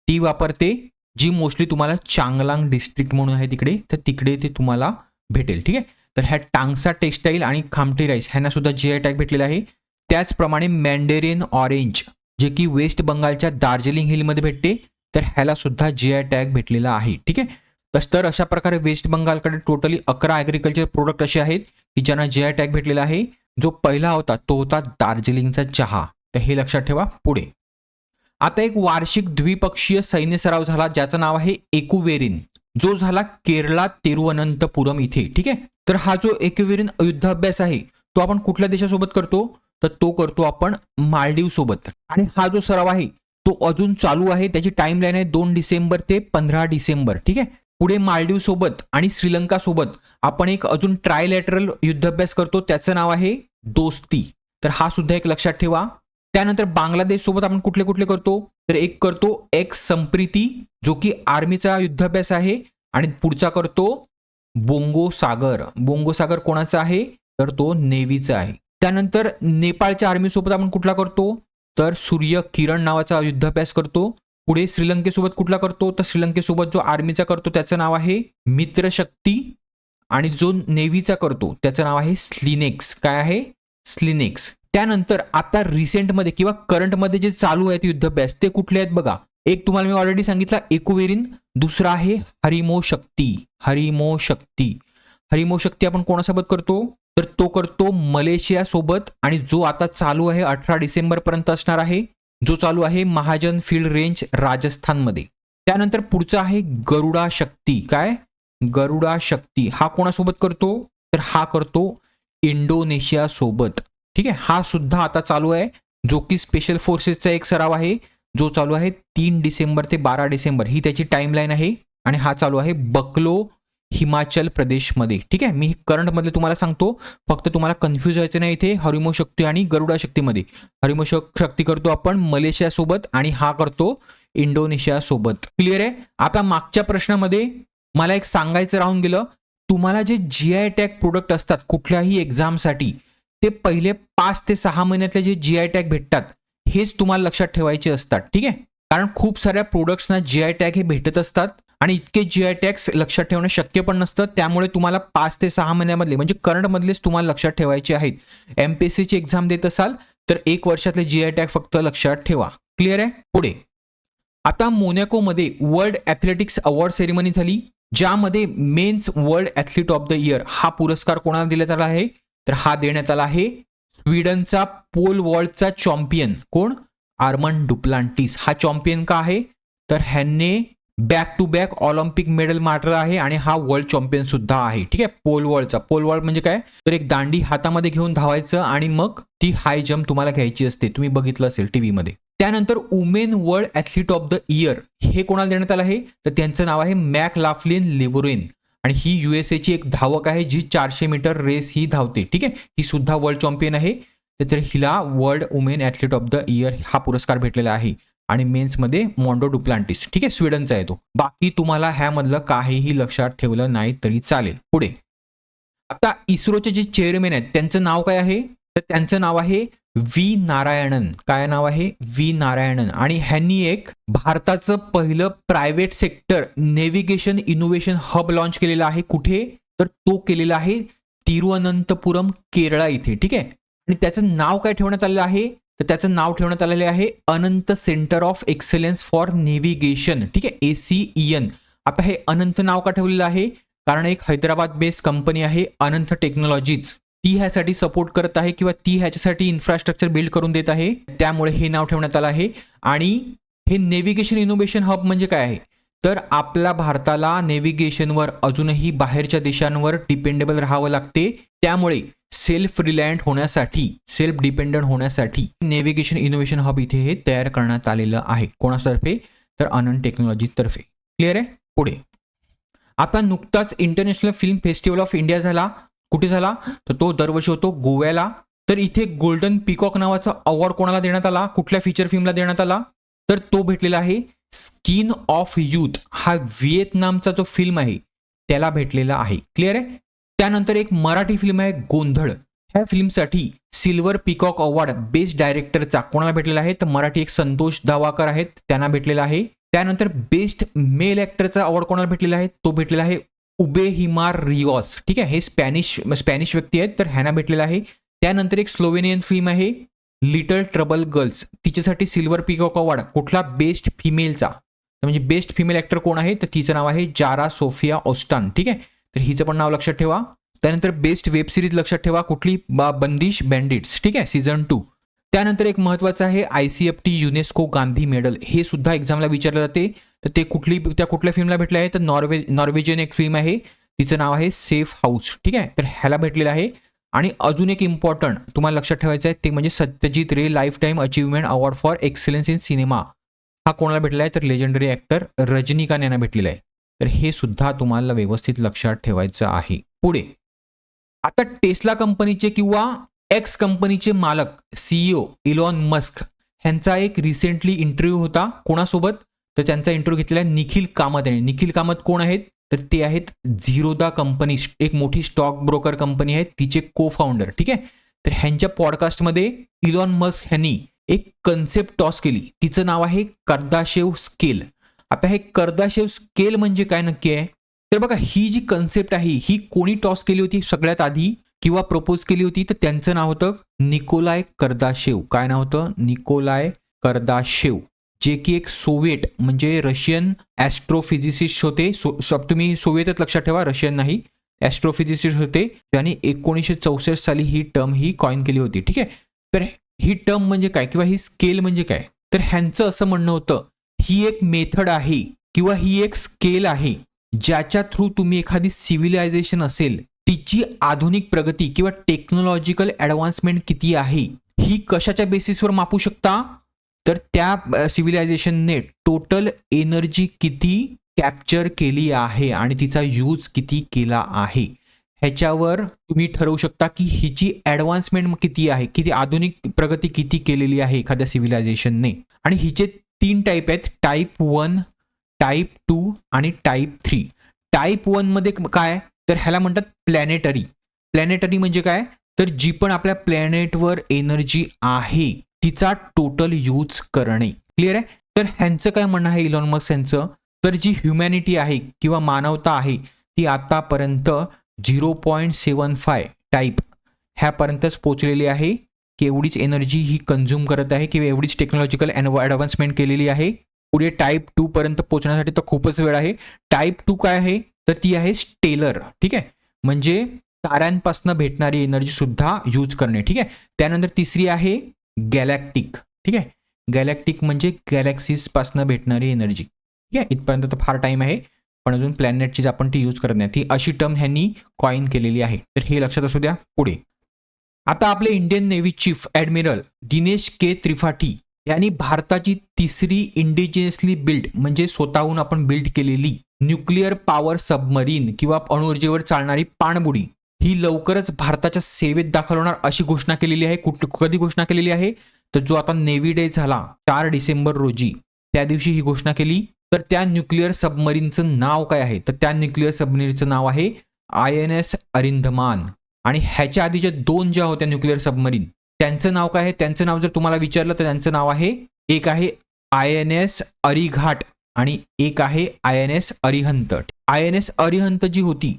ती वापरते, जी मोस्टली तुम्हाला चांगलांग डिस्ट्रिक्ट म्हणून आहे तिकडे, तर तिकडे ते तुम्हाला भेटेल. ठीक आहे, तर ह्या टांगसा टेक्सटाईल आणि खामटी राईस ह्यांना सुद्धा GI टॅग भेटलेला आहे. त्याचप्रमाणे मॅन्डेरियन ऑरेंज जे की वेस्ट बंगालच्या दार्जिलिंग हिलमध्ये भेटते, तर ह्याला सुद्धा GI टॅग भेटलेला आहे. ठीक आहे, तर अशा प्रकारे वेस्ट बंगालकडे टोटली 11 ॲग्रिकल्चर प्रोडक्ट असे आहेत की ज्यांना GI टॅग भेटलेला आहे. जो पहिला होता तो होता दार्जिलिंगचा चहा, तर हे लक्षात ठेवा. पुढे आता एक वार्षिक द्विपक्षीय सैन्य सराव झाला ज्याचं नाव आहे एकुवेरिन, जो झाला केरळा तिरुवनंतपुरम इथे. ठीक आहे, तर हा जो एकुवेरिन युद्धाभ्यास आहे तो आपण कुठल्या देशासोबत करतो, तर तो करतो आपण मालदीव सोबत. आणि हा जो सराव आहे तो अजून चालू आहे, त्याची टाइमलाईन आहे 2 डिसेंबर ते 15 डिसेंबर. ठीक आहे, पुढे मालदीव सोबत आणि श्रीलंका सोबत आपण एक अजून ट्रायलॅटरल युद्धाभ्यास करतो, त्याचं नाव आहे दोस्ती, तर हा सुद्धा एक लक्षात ठेवा. त्यानंतर बांगलादेश सोबत आपण कुठले कुठले करतो, तर एक करतो एक्स संप्रीती जो की आर्मीचा युद्धाभ्यास आहे, आणि पुढचा करतो बोंगो सागर. बोंगो सागर कोणाचा आहे, तर तो नेव्हीचा आहे. त्यानंतर नेपाळच्या आर्मी सोबत आपण कुठला करतो, तर सूर्य किरण नावाचा युद्धाभ्यास करतो. पुढे श्रीलंकेसोबत कुठला करतो, तर श्रीलंकेसोबत जो आर्मीचा करतो त्याचं नाव आहे मित्रशक्ती, आणि जो नेव्हीचा करतो त्याचं नाव आहे स्लिनेक्स. काय आहे, स्लिनेक्स. त्यानंतर आता रिसेंटमध्ये किंवा करंटमध्ये जे चालू आहेत युद्धाभ्यास ते कुठले आहेत बघा. एक तुम्हाला मी ऑलरेडी सांगितला एकुवेरिन, दुसरा आहे हरिमो शक्ती. हरिमो शक्ती, हरिमो शक्ती आपण कोणासोबत करतो, तर तो करतो मलेशिया सोबत, आणि जो आता चालू आहे 18 डिसेंबर पर्यंत असणार आहे, जो चालू आहे महाजन फील्ड रेंज राजस्थानमध्ये. त्यानंतर पुढचा आहे गरुडा शक्ती. काय गरुडा शक्ती हा कोणासोबत करतो, तर हा करतो इंडोनेशिया सोबत. ठीक आहे, हा सुद्धा आता चालू आहे, जो की स्पेशल फोर्सेसचा एक सराव आहे, जो चालू आहे 3 डिसेंबर ते 12 डिसेंबर ही त्याची टाइमलाईन आहे, आणि हा चालू आहे बकलो हिमाचल प्रदेशमध्ये. ठीक आहे, मी करंटमध्ये तुम्हाला सांगतो, फक्त तुम्हाला कन्फ्यूज व्हायचं नाही इथे हरिमो शक्ती आणि गरुडा शक्तीमध्ये. हरिमो शक्ती करतो आपण मलेशिया सोबत, आणि हा करतो इंडोनेशिया सोबत. क्लिअर आहे. आता मागच्या प्रश्नामध्ये मला एक सांगायचं राहून गेलं, तुम्हाला जे GI टॅग प्रोडक्ट असतात कुठल्याही एक्झामसाठी, ते पहिले 5 ते 6 महिन्यातले जे GI टॅग भेटतात हेच तुम्हाला लक्षात ठेवायचे असतात. ठीक आहे, कारण खूप साऱ्या प्रोडक्ट्सना GI टॅग हे भेटत असतात, आणि इतके GI टॅग्स लक्षात ठेवणं शक्य पण नसतं. त्यामुळे तुम्हाला 5 ते 6 महिन्यामधले म्हणजे करंटमधलेच तुम्हाला लक्षात ठेवायचे आहेत. MPSCची एक्झाम देत असाल तर 1 वर्षातले GI टॅग फक्त लक्षात ठेवा. क्लिअर आहे. पुढे आता मोनॅकोमध्ये वर्ल्ड ॲथलेटिक्स अवॉर्ड सेरेमनी झाली, ज्यामध्ये men's world athlete of the year हा पुरस्कार कोणाला दिला आला आहे, तर हा देण्यात आला आहे स्वीडनचा पोल वॉल्टचा चॅम्पियन. कोण, आर्मंड डुप्लांटिस. हा चॅम्पियन का आहे, तर ह्याने back to back Olympic medal मारलं आहे, आणि हा वर्ल्ड चॅम्पियन सुद्धा आहे. ठीक आहे, पोल वॉल्टचा. पोल वॉल्ट म्हणजे काय, तर एक दांडी हातामध्ये घेऊन धावायचं आणि मग ती हाय जम्प तुम्हाला घ्यायची असते, तुम्ही बघितलं असेल टीव्हीमध्ये. त्यानंतर women world athlete of the year हे कोणाला देण्यात आलं आहे, तर त्यांचं नाव आहे मॅकलाफ्लिन लिव्हरेन, आणि ही USA ची एक धावक आहे जी 400 मीटर रेस ही धावते. ठीक आहे, ही सुद्धा वर्ल्ड चॅम्पियन आहे, तर हिला world women athlete of the year हा पुरस्कार भेटलेला आहे. आणि मेन्समध्ये मॉन्डो डुप्लांटिस. ठीक आहे, स्वीडनचा आहे तो. बाकी तुम्हाला ह्यामधलं काहीही लक्षात ठेवलं नाही तरी चालेल. पुढे आता इस्रोचे जे चेअरमॅन आहेत त्यांचं नाव काय आहे, तर त्यांचं नाव आहे V नारायणन. काय नाव आहे, V नारायणन. आणि ह्यांनी एक भारताचं पहिलं private sector navigation innovation hub launch केलेलं आहे. कुठे, तर तो केलेला आहे तिरुवनंतपुरम केरळा इथे. ठीक आहे, आणि त्याचं नाव काय ठेवण्यात आलेलं आहे, तर त्याचं नाव ठेवण्यात आलेले आहे Anant centre of excellence for navigation. ठीक आहे, ACEN. आता हे अनंत नाव का ठेवलेलं आहे, कारण एक हैदराबाद बेस्ड कंपनी आहे अनंत टेक्नॉलॉजीज, ती ह्यासाठी सपोर्ट करत आहे किंवा ती ह्याच्यासाठी इन्फ्रास्ट्रक्चर बिल्ड करून देत आहे, त्यामुळे हे नाव ठेवण्यात आलं आहे. आणि हे नेव्हिगेशन इनोव्हेशन हब म्हणजे काय आहे, तर आपल्या भारताला नेव्हिगेशनवर अजूनही बाहेरच्या देशांवर डिपेंडेबल राहावं लागते, त्यामुळे सेल्फ रिलायंट होण्यासाठी, सेल्फ डिपेंडंट होण्यासाठी नेव्हिगेशन इनोव्हेशन हब इथे हे तयार करण्यात आलेलं आहे. कोणातर्फे? तर आनंद टेक्नॉलॉजी तर्फे. क्लिअर आहे? पुढे आता नुकताच international film festival of India झाला. कुठे झाला? तर तो दरवर्षी होतो गोव्याला. तर इथे गोल्डन पिकॉक नावाचा अवॉर्ड कोणाला देण्यात आला? कुठल्या फीचर फिल्मला देण्यात आला? तर तो भेटलेला आहे स्किन ऑफ यूथ, हा व्हिएतनामचा जो फिल्म आहे त्याला भेटलेला आहे. क्लिअर आहे? त्यानंतर एक मराठी फिल्म आहे गोंधळ. ह्या फिल्मसाठी सिल्वर पिकॉक अवॉर्ड बेस्ट डायरेक्टरचा कोणाला भेटलेला आहे? तर मराठी एक संतोष दावाकर आहेत, त्यांना भेटलेला आहे. त्यानंतर बेस्ट मेल ॲक्टरचा अवॉर्ड कोणाला भेटलेला आहे? तो भेटलेला आहे उबेहिमार रिओस. ठीक आहे, हे स्पॅनिश व्यक्ती आहेत, तर ह्यांना भेटलेला आहे. त्यानंतर एक स्लोवेनियन फिल्म आहे लिटल ट्रबल गर्ल्स, तिच्यासाठी सिल्वर पिकॉक अवॉर्ड कुठला? बेस्ट फिमेलचा. म्हणजे बेस्ट फिमेल ॲक्टर कोण आहे? तर तिचं नाव आहे जारा सोफिया ओस्टान. ठीक आहे, तर हिचं पण नाव लक्षात ठेवा. त्यानंतर बेस्ट वेब सिरीज लक्षात ठेवा कुठली? बंदिश बँडिट्स. ठीक आहे, सीझन 2. त्यानंतर एक महत्त्वाचं आहे ICFT युनेस्को गांधी मेडल, हे सुद्धा एक्झामला विचारलं जाते. तर ते कुठल्या फिल्मला भेटलं आहे? तर नॉर्वेजियन एक फिल्म आहे, तिचं नाव आहे सेफ हाऊस. ठीक आहे, तर ह्याला भेटलेलं आहे. आणि अजून एक इम्पॉर्टंट तुम्हाला लक्षात ठेवायचं आहे ते म्हणजे Satyajit Ray lifetime achievement award for excellence in cinema, हा कोणाला भेटला आहे? तर लेजंडरी ॲक्टर रजनीकांत यांना भेटलेला आहे. तर हे सुद्धा तुम्हाला व्यवस्थित लक्षात ठेवायचं आहे. पुढे आता टेस्ला कंपनीचे किंवा एक्स कंपनीचे मालक CEO इलॉन मस्क ह्यांचा एक रिसेंटली इंटरव्ह्यू होता. कोणासोबत? तर त्यांचा इंटरव्ह्यू घेतलेला आहे निखिल कामत यांनी. निखिल कामत कोण आहेत? तर ते आहेत झिरोदा कंपनी, एक मोठी स्टॉक ब्रोकर कंपनी आहे, तिचे को फाउंडर. ठीक आहे, तर ह्यांच्या पॉडकास्टमध्ये इलॉन मस्क ह्यांनी एक कन्सेप्ट टॉस केली, तिचं नाव आहे कर्दाशेव स्केल. आता हे कर्दाशेव स्केल म्हणजे काय नक्की आहे? तर बघा, ही जी कन्सेप्ट आहे ही कोणी टॉस केली होती सगळ्यात आधी किंवा प्रपोज केली होती? तर त्यांचं नाव होतं निकोलाय कर्दाशेव. काय नाव होतं? निकोलाय कर्दाशेव, जे की एक सोव्हिएट म्हणजे रशियन ॲस्ट्रोफिजिसिस्ट होते. तुम्ही सोव्हिएतच लक्षात ठेवा, रशियन नाही, ॲस्ट्रोफिजिसिस्ट होते. त्यांनी 1964 साली ही टर्म ही कॉइन केली होती. ठीक आहे, तर ही टर्म म्हणजे काय किंवा ही स्केल म्हणजे काय? तर ह्यांचं असं म्हणणं होतं ही एक मेथड आहे किंवा ही एक स्केल आहे ज्याच्या थ्रू तुम्ही एखादी सिव्हिलायझेशन असेल तिची आधुनिक प्रगती किंवा टेक्नॉलॉजिकल ॲडव्हान्समेंट किती आहे ही कशाच्या बेसिसवर मापू शकता? तर त्या सिव्हिलायझेशनने टोटल एनर्जी किती कॅप्चर केली आहे आणि तिचा यूज किती केला आहे ह्याच्यावर तुम्ही ठरवू शकता की हिची ॲडव्हान्समेंट किती आहे, किती आधुनिक प्रगती किती केलेली आहे एखाद्या सिव्हिलायझेशनने. आणि हिचे 3 टाईप आहेत, टाईप 1, टाईप 2 आणि टाईप 3. टाईप 1 मध्ये काय? तर ह्याला म्हणतात प्लॅनेटरी. प्लॅनेटरी म्हणजे काय? तर जी पण आपल्या प्लॅनेटवर एनर्जी आहे तिचा टोटल यूज करणे. क्लिअर आहे? तर ह्यांचं काय म्हणणं आहे इलॉन मस्क यांचं? तर जी ह्युमॅनिटी आहे किंवा मानवता आहे ती आतापर्यंत 0.75 टाईप ह्यापर्यंतच पोचलेली आहे की एवढीच एनर्जी ही कन्झ्युम करत आहे किंवा एवढीच टेक्नॉलॉजिकल ॲडव्हान्समेंट केलेली आहे. पुढे टाईप 2 पर्यंत पोहोचण्यासाठी तर खूपच वेळ आहे. टाईप 2 काय आहे? तर ती आहे स्टेलर. ठीक आहे, म्हणजे ताऱ्यांपासून भेटणारी एनर्जी सुद्धा यूज करणे. ठीक आहे, त्यानंतर तिसरी आहे गॅलॅक्टिक. ठीक आहे, गॅलॅक्टिक म्हणजे गॅलॅक्सीज पासून भेटणारी एनर्जी. ठीक आहे, इथपर्यंत तर फार टाइम आहे, पण अजून प्लॅनेटचीच आपण ती यूज करत नाही, ती अशी टर्म ह्यांनी कॉइन केलेली आहे. तर हे लक्षात असू द्या. पुढे आता आपले Indian navy chief admiral Dinesh K Tripathi यांनी भारताची तिसरी इंडिजिनियसली बिल्ड म्हणजे स्वतःहून आपण बिल्ड केलेली न्यूक्लिअर पॉवर सबमरीन किंवा अणुऊर्जेवर चालणारी पाणबुडी ही लवकरच भारताच्या सेवेत दाखल होणार अशी घोषणा केलेली आहे. कधी घोषणा केलेली आहे? तर जो आता नेव्ही डे झाला 4 डिसेंबर रोजी, त्या दिवशी ही घोषणा केली. तर त्या न्यूक्लिअर सबमरीनचं नाव काय आहे? तर त्या न्यूक्लिअर सबमरीनचं नाव आहे INS अरिंधमान. आणि ह्याच्या आधीच्या 2 ज्या होत्या न्यूक्लिअर सबमरीन त्यांचं नाव काय आहे? त्यांचं नाव जर तुम्हाला विचारलं तर त्यांचं नाव आहे, एक आहे INS अरिघाट आणि एक आहे INS अरिहंत. INS अरिहंत जी होती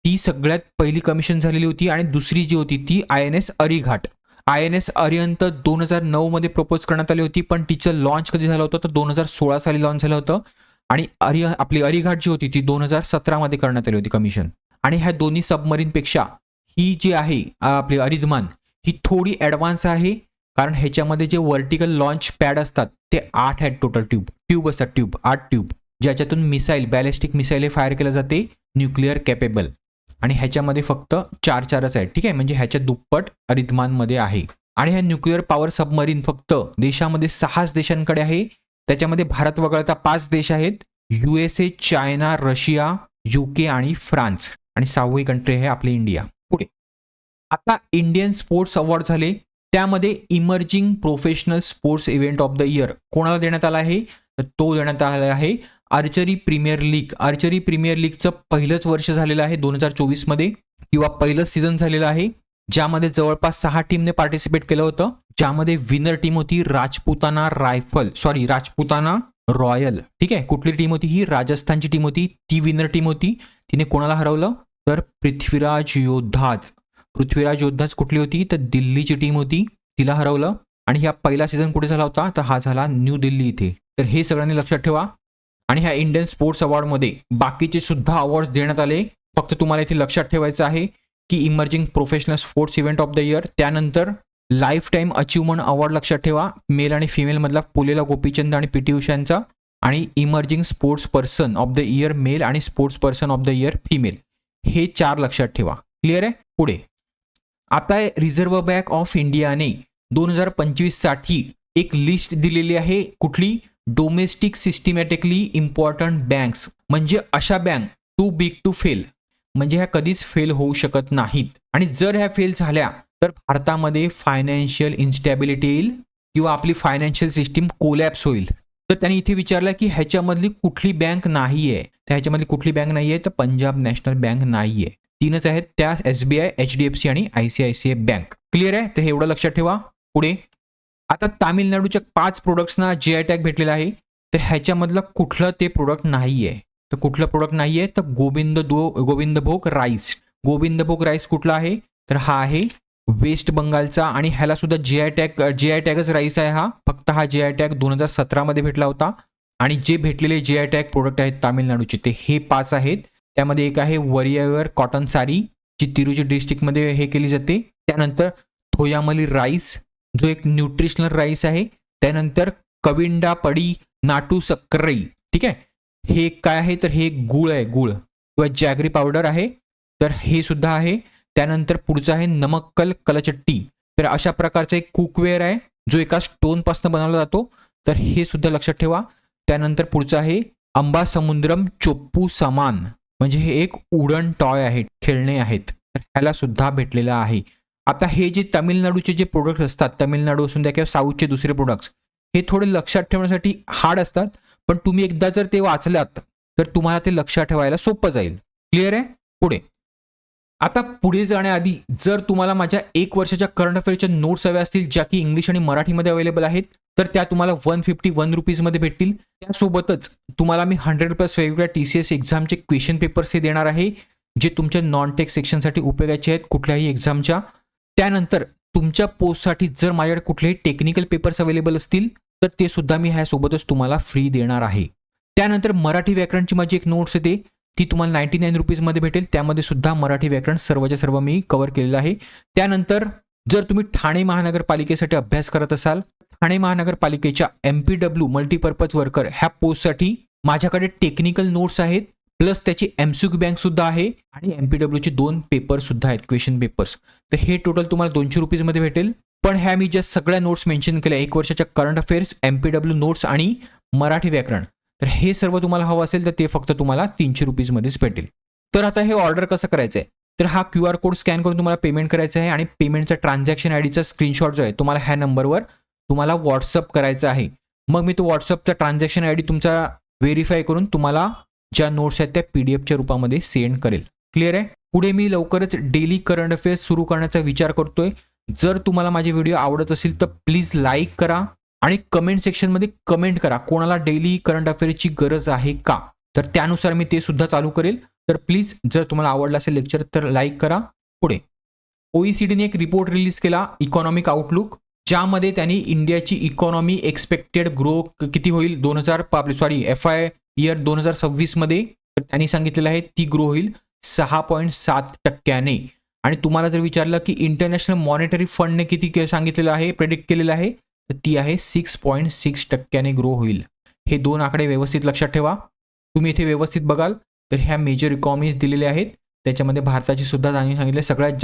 ती सगळ्यात पहिली कमिशन झालेली होती आणि दुसरी जी होती ती INS अरिघाट. INS अरिहंत 2009 मध्ये प्रपोज करण्यात आली होती, पण तिचं लॉन्च कधी झालं होतं? तर 2016 साली लॉन्च झालं होतं. आणि आपली अरिघाट जी होती ती 2017 मध्ये करण्यात आली होती कमिशन. आणि ह्या दोन्ही सबमरीनपेक्षा ही जी आहे आपली अरिधमान ही थोडी ॲडव्हान्स आहे, कारण ह्याच्यामध्ये जे व्हर्टिकल लॉन्च पॅड असतात ते 8 आहेत टोटल. ट्यूब असतात, 8 ट्यूब, ज्याच्यातून मिसाईल, बॅलिस्टिक मिसाईल हे फायर केलं जाते न्यूक्लिअर कॅपेबल. आणि ह्याच्यामध्ये फक्त 4 आहेत. ठीक आहे, म्हणजे ह्याच्या दुप्पट रिद्मानमध्ये आहे. आणि ह्या न्यूक्लिअर पॉवर सबमरीन फक्त देशामध्ये 6 देशांकडे आहे. त्याच्यामध्ये भारत वगळता 5 देश आहेत, USA, चायना, रशिया, UK आणि फ्रान्स, आणि 6वी कंट्री आहे आपली इंडिया. पुढे आता इंडियन स्पोर्ट्स अवॉर्ड झाले, त्यामध्ये emerging professional sports event of the year कोणाला देण्यात आला आहे, तर तो देण्यात आला आहे archery premier league. Archery premier लीगचं पहिलंच वर्ष झालेलं आहे 2024 मध्ये, किंवा पहिलंच सीझन झालेलं आहे, ज्यामध्ये जवळपास 6 टीमने पार्टिसिपेट केलं होतं, ज्यामध्ये विनर टीम होती राजपुताना रॉयल. ठीक आहे, कुठली टीम होती ही, राजस्थानची टीम होती, ती विनर टीम होती. तिने कोणाला हरवलं, तर पृथ्वीराज योद्धाच कुठली होती, तर दिल्लीची टीम होती, तिला हरवलं. आणि ह्या पहिला सीझन कुठे झाला होता, तर हा झाला न्यू दिल्ली इथे. तर हे सगळ्यांनी लक्षात ठेवा. आणि ह्या इंडियन स्पोर्ट्स अवॉर्डमध्ये बाकीचे सुद्धा अवॉर्ड्स देण्यात आले. फक्त तुम्हाला इथे लक्षात ठेवायचं आहे की emerging professional sports event of the year, त्यानंतर लाईफ टाईम अचिव्हमेंट अवॉर्ड लक्षात ठेवा, मेल आणि फिमेल मधला पुलेला गोपीचंद आणि PT उषांचा, आणि emerging sports person of the year male आणि sports person of the year female, हे 4 लक्षात ठेवा. क्लिअर आहे. पुढे आता रिझर्व्ह बँक ऑफ इंडियाने 2025 साठी एक लिस्ट दिलेली आहे. कुठली, डोमेस्टिक सिस्टमॅटिकली इम्पॉर्टंट बँक्स, म्हणजे अशा bank too big to fail, म्हणजे ह्या कधीच फेल होऊ शकत नाहीत. आणि जर ह्या फेल झाल्या तर भारतामध्ये फायनान्शियल इन्स्टॅबिलिटी येईल किंवा आपली फायनान्शियल सिस्टीम कोलॅप्स होईल. तर त्यांनी इथे विचारलं की ह्याच्यामधली कुठली बँक नाही आहे, तर ह्याच्यामधली कुठली बँक नाही आहे, तर पंजाब नॅशनल बँक नाही आहे. 3च आहेत, त्या SBI, HDFC आणि ICICI बँक. क्लिअर आहे. तर हे एवढं लक्षात ठेवा. पुढे आता तामिळनाडूच्या 5 प्रोडक्ट्सना GI टॅग भेटलेला आहे, तर ह्याच्यामधलं कुठलं ते प्रोडक्ट नाही आहे, तर कुठलं प्रोडक्ट नाही आहे, तर गोविंदभोग राईस. गोविंदभोग राईस कुठला आहे, तर हा आहे वेस्ट बंगालचा, आणि ह्याला सुद्धा GI टॅगच राईस आहे हा. फक्त हा GI टॅग 2017 मध्ये भेटला होता. आणि जे भेटलेले GI टॅग प्रोडक्ट आहेत तामिळनाडूचे ते हे 5 आहेत. त्यामध्ये एक आहे वरियावर कॉटन साडी, जी तिरुची डिस्ट्रिक्टमध्ये हे केली जाते. त्यानंतर थोयामली राईस, जो एक न्यूट्रिशनल राईस आहे. त्यानंतर कविंडा पडी नाटू सक्करई. ठीक आहे, हे काय आहे, तर हे गुळ आहे, गुळ किंवा जॅगरी पावडर आहे, तर हे सुद्धा आहे. त्यानंतर पुढचं आहे नमक्कल कलचट्टी, तर अशा प्रकारचं एक कुकवेअर आहे जो एका स्टोनपासून बनवला जातो, तर हे सुद्धा लक्षात ठेवा. त्यानंतर पुढचं आहे अंबा समुद्रम चोप्पू सामान, म्हणजे हे एक उडन टॉय आहे, खेळणे आहेत, तर ह्याला सुद्धा भेटलेलं आहे. आता हे जे तामिळनाडूचे जे प्रोडक्ट असतात, तामिळनाडू असून द्या किंवा साऊथचे दुसरे प्रोडक्ट्स, हे थोडे लक्षात ठेवण्यासाठी हार्ड असतात, पण तुम्ही एकदा जर ते वाचलात तर तुम्हाला ते लक्षात ठेवायला सोपं जाईल. क्लिअर आहे. पुढे आता पुढे जाण्याआधी जर तुम्हाला माझ्या 1 वर्षाच्या करंट अफेअर्सच्या नोट्स हव्या असतील, ज्या की इंग्लिश आणि मराठीमध्ये अवेलेबल आहेत, तर त्या तुम्हाला 151 रुपीजमध्ये भेटतील. त्यासोबतच तुम्हाला मी 100+ वेगवेगळ्या TCS एक्झामचे क्वेश्चन पेपर्स हे देणार आहे, जे तुमच्या नॉन टेक सेक्शनसाठी उपयोगाचे आहेत कुठल्याही एक्झामच्या. त्यानंतर तुमच्या पोस्टसाठी जर माझ्याकडे कुठलेही टेक्निकल पेपर्स अवेलेबल असतील तर ते सुद्धा मी ह्यासोबतच तुम्हाला फ्री देणार आहे. त्यानंतर मराठी व्याकरणची माझी एक नोट्स येते, ती तुम्हाला 99 रुपीजमध्ये भेटेल. त्यामध्ये सुद्धा मराठी व्याकरण सर्वच्या सर्व मी कव्हर केलेलं आहे. त्यानंतर जर तुम्ही ठाणे महानगरपालिकेसाठी अभ्यास करत असाल, ठाणे महानगरपालिकेच्या MPW मल्टीपर्पज वर्कर ह्या पोस्टसाठी माझ्याकडे टेक्निकल नोट्स आहेत, प्लस त्याची MCQ बँक सुद्धा आहे, आणि MPWचे 2 पेपर सुद्धा आहेत, क्वेश्चन पेपर्स. तर हे टोटल तुम्हाला 200 रुपीजमध्ये भेटेल. पण ह्या मी ज्या सगळ्या नोट्स मेन्शन केल्या, 1 वर्षाच्या करंट अफेअर्स, MPW नोट्स आणि मराठी व्याकरण, तर हे सर्व तुम्हाला हवं असेल तर ते फक्त तुम्हाला 300 रुपीजमध्येच भेटेल. तर आता हे ऑर्डर कसं करायचं आहे, तर हा QR कोड स्कॅन करून तुम्हाला पेमेंट करायचं आहे, आणि पेमेंटचा ट्रान्झॅक्शन आयडीचा स्क्रीनशॉट जो आहे तुम्हाला ह्या नंबरवर तुम्हाला व्हॉट्सअप करायचा आहे. मग मी तो व्हॉट्सअपचा ट्रान्झॅक्शन आयडी तुमचा व्हेरीफाय करून तुम्हाला ज्या नोट्स आहेत त्या PDFच्या रूपामध्ये सेंड करेल. क्लिअर आहे. पुढे मी लवकरच डेली करंट अफेअर्स सुरू करण्याचा विचार करतोय. जर तुम्हाला माझे व्हिडिओ आवडत असेल तर प्लीज लाईक करा आणि कमेंट सेक्शनमध्ये कमेंट करा कोणाला डेली करंट अफेअर्सची गरज आहे का, तर त्यानुसार मी ते सुद्धा चालू करेल. तर प्लीज जर तुम्हाला आवडलं असेल लेक्चर तर लाईक करा. पुढे OECDने एक रिपोर्ट रिलीज केला, इकॉनॉमिक आउटलुक, ज्यामध्ये त्यांनी इंडियाची इकॉनॉमी एक्सपेक्टेड ग्रो किती होईल FY इयर 2026 मध्ये, तर त्यांनी सांगितलेलं आहे ती ग्रो होईल 6.7%. आणि तुम्हाला जर विचारलं की इंटरनॅशनल मॉनिटरी फंडने किती सांगितलेलं आहे, प्रेडिक्ट केलेलं आहे, तर ती आहे 6.6% ग्रो होईल. हे 2 आकडे व्यवस्थित लक्षात ठेवा. तुम्ही इथे व्यवस्थित बघाल तर ह्या मेजर इकॉनॉमीज दिलेल्या आहेत, त्याच्यामध्ये भारताची सुद्धा सांगितलं सगळ्यात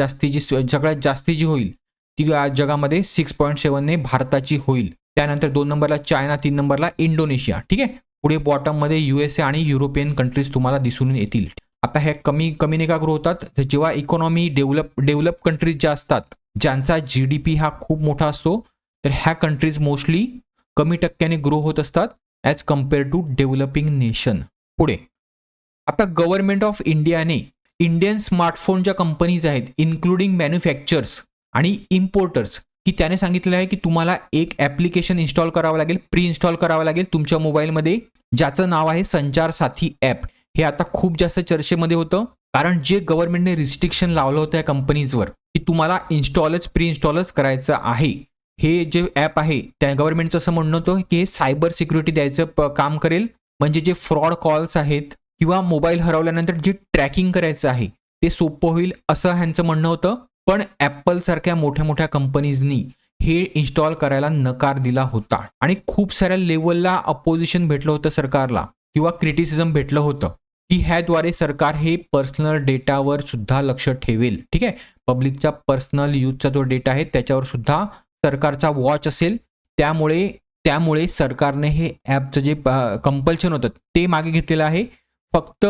जास्ती जी होईल ती जगामध्ये 6.7 भारताची होईल. त्यानंतर 2 नंबरला चायना, 3 नंबरला इंडोनेशिया. ठीक आहे. पुढे बॉटम मध्ये USA आणि युरोपियन कंट्रीज तुम्हाला दिसून येतील. आता हे कमी नाही का ग्रो होतात, तर जेव्हा इकॉनॉमी डेव्हलप कंट्रीज ज्या असतात, ज्यांचा GDP हा खूप मोठा असतो, तर ह्या कंट्रीज मोस्टली कमी टक्क्याने ग्रो होत असतात as compare to developing nation. पुढे आता गव्हर्नमेंट ऑफ इंडियाने इंडियन स्मार्टफोन ज्या कंपनीज आहेत इन्क्लुडिंग मॅन्युफॅक्चर्स आणि इम्पोर्टर्स, की त्याने सांगितलं आहे की तुम्हाला एक ॲप्लिकेशन इन्स्टॉल करावं लागेल, प्री इन्स्टॉल करावं लागेल तुमच्या मोबाईलमध्ये, ज्याचं नाव आहे संचार साथी ॲप. हे आता खूप जास्त चर्चेमध्ये होतं, कारण जे गव्हर्नमेंटने रिस्ट्रिक्शन लावलं होतं या कंपनीजवर की तुम्हाला प्री इन्स्टॉलच करायचं आहे. हे जे ॲप आहे त्या गव्हर्नमेंटचं असं म्हणणं होतं की हे सायबर सिक्युरिटी द्यायचं काम करेल, म्हणजे जे फ्रॉड कॉल्स आहेत किंवा मोबाईल हरवल्यानंतर जे ट्रॅकिंग करायचं आहे ते सोपं होईल असं ह्यांचं म्हणणं होतं. पण ॲपल सारख्या मोठ्या कंपनीजनी हे इन्स्टॉल करायला नकार दिला होता आणि खूप साऱ्या लेवलला अपोजिशन भेटलं होतं सरकारला किंवा क्रिटिसिझम भेटलं होतं की ह्याद्वारे सरकार हे पर्सनल डेटावर सुद्धा लक्ष ठेवेल. ठीक आहे. पब्लिकच्या पर्सनल यूजचा जो डेटा आहे त्याच्यावर सुद्धा सरकारचा वॉच असेल. त्यामुळे सरकारने हे ॲपचं जे कंपल्शन होतं ते मागे घेतलेलं आहे. फक्त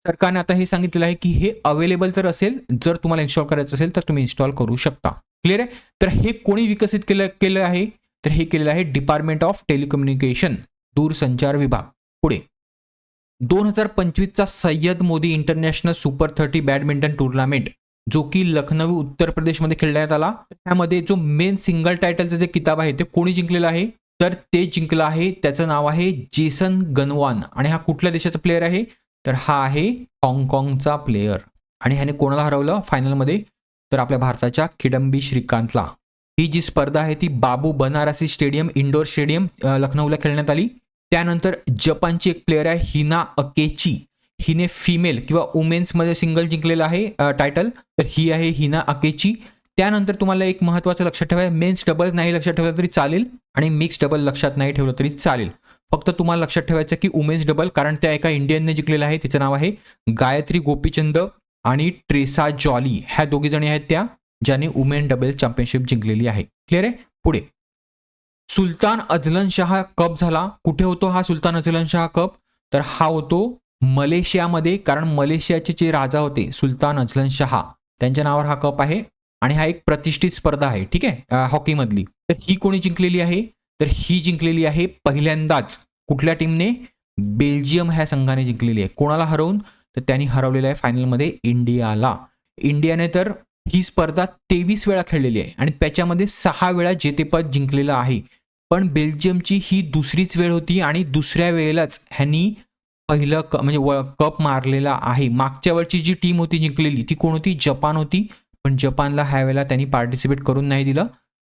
सरकारने आता हे सांगितलेलं आहे की हे अवेलेबल तर असेल, जर तुम्हाला इन्स्टॉल करायचं असेल तर तुम्ही इन्स्टॉल करू शकता. क्लिअर आहे. तर हे कोणी विकसित केलं आहे, तर हे केलेलं आहे डिपार्टमेंट ऑफ टेलिकम्युनिकेशन, दूरसंचार विभाग. पुढे 2025चा Syed Modi international super 30 badminton tournament, जो की लखनौ उत्तर प्रदेशमध्ये खेळण्यात आला. त्यामध्ये जो मेन सिंगल टायटलचं जे किताब आहे ते कोणी जिंकलेलं आहे, तर ते जिंकलं आहे, त्याचं नाव आहे जेसन गनवान. आणि हा कुठल्या देशाचा प्लेअर आहे, तर हा आहे हाँगकाँगचा प्लेअर. आणि ह्याने कोणाला हरवलं फायनलमध्ये, तर आपल्या भारताच्या किडंबी श्रीकांतला. ही जी स्पर्धा आहे ती बाबू बनारसी स्टेडियम, इंडोर स्टेडियम लखनौला खेळण्यात आली. त्यानंतर जपानची एक प्लेअर आहे हिना अकेची, हिने फिमेल किंवा वुमेन्समध्ये सिंगल जिंकलेलं आहे टायटल, तर ही आहे हिना अकेची. त्यानंतर तुम्हाला एक महत्त्वाचं लक्षात ठेवायचं, मेन्स डबल नाही लक्षात ठेवलं तरी चालेल आणि मिक्स डबल लक्षात नाही ठेवलं तरी चालेल. फक्त तुम्हाला लक्षात ठेवायचं की वुमेन्स डबल, कारण त्या एका इंडियनने जिंकलेलं आहे, तिचं नाव आहे गायत्री गोपीचंद आणि ट्रेसा जॉली. ह्या दोघी जणी आहेत त्या ज्याने वुमेन डबल चॅम्पियनशिप जिंकलेली आहे. क्लिअर आहे. पुढे सुलतान अझलन शाह कप झाला. कुठे होतो हा सुलतान अझलन शाह कप, तर हा होतो मलेशियामध्ये, कारण मलेशियाचे जे राजा होते सुलतान अझलन शाह त्यांच्या नावावर हा कप आहे आणि हा एक प्रतिष्ठित स्पर्धा आहे. ठीक आहे, हॉकीमधली. तर ही कोणी जिंकलेली आहे, तर ही जिंकलेली आहे पहिल्यांदाच कुठल्या टीमने, बेल्जियम ह्या संघाने जिंकलेली आहे. कोणाला हरवून, तर त्यांनी हरवलेलं आहे फायनलमध्ये इंडियाला. इंडियाने तर ही स्पर्धा 23 वेळा खेळलेली आहे आणि त्याच्यामध्ये 6 वेळा जेतेपद जिंकलेलं आहे. पण बेल्जियमची ही दुसरीच वेळ होती आणि दुसऱ्या वेळेलाच ह्यांनी पहिलं म्हणजे कप मारलेला आहे. मागच्या वेळची जी टीम होती जिंकलेली ती कोण होती, जपान होती. पण जपानला ह्या वेळेला त्यांनी पार्टिसिपेट करून नाही दिलं,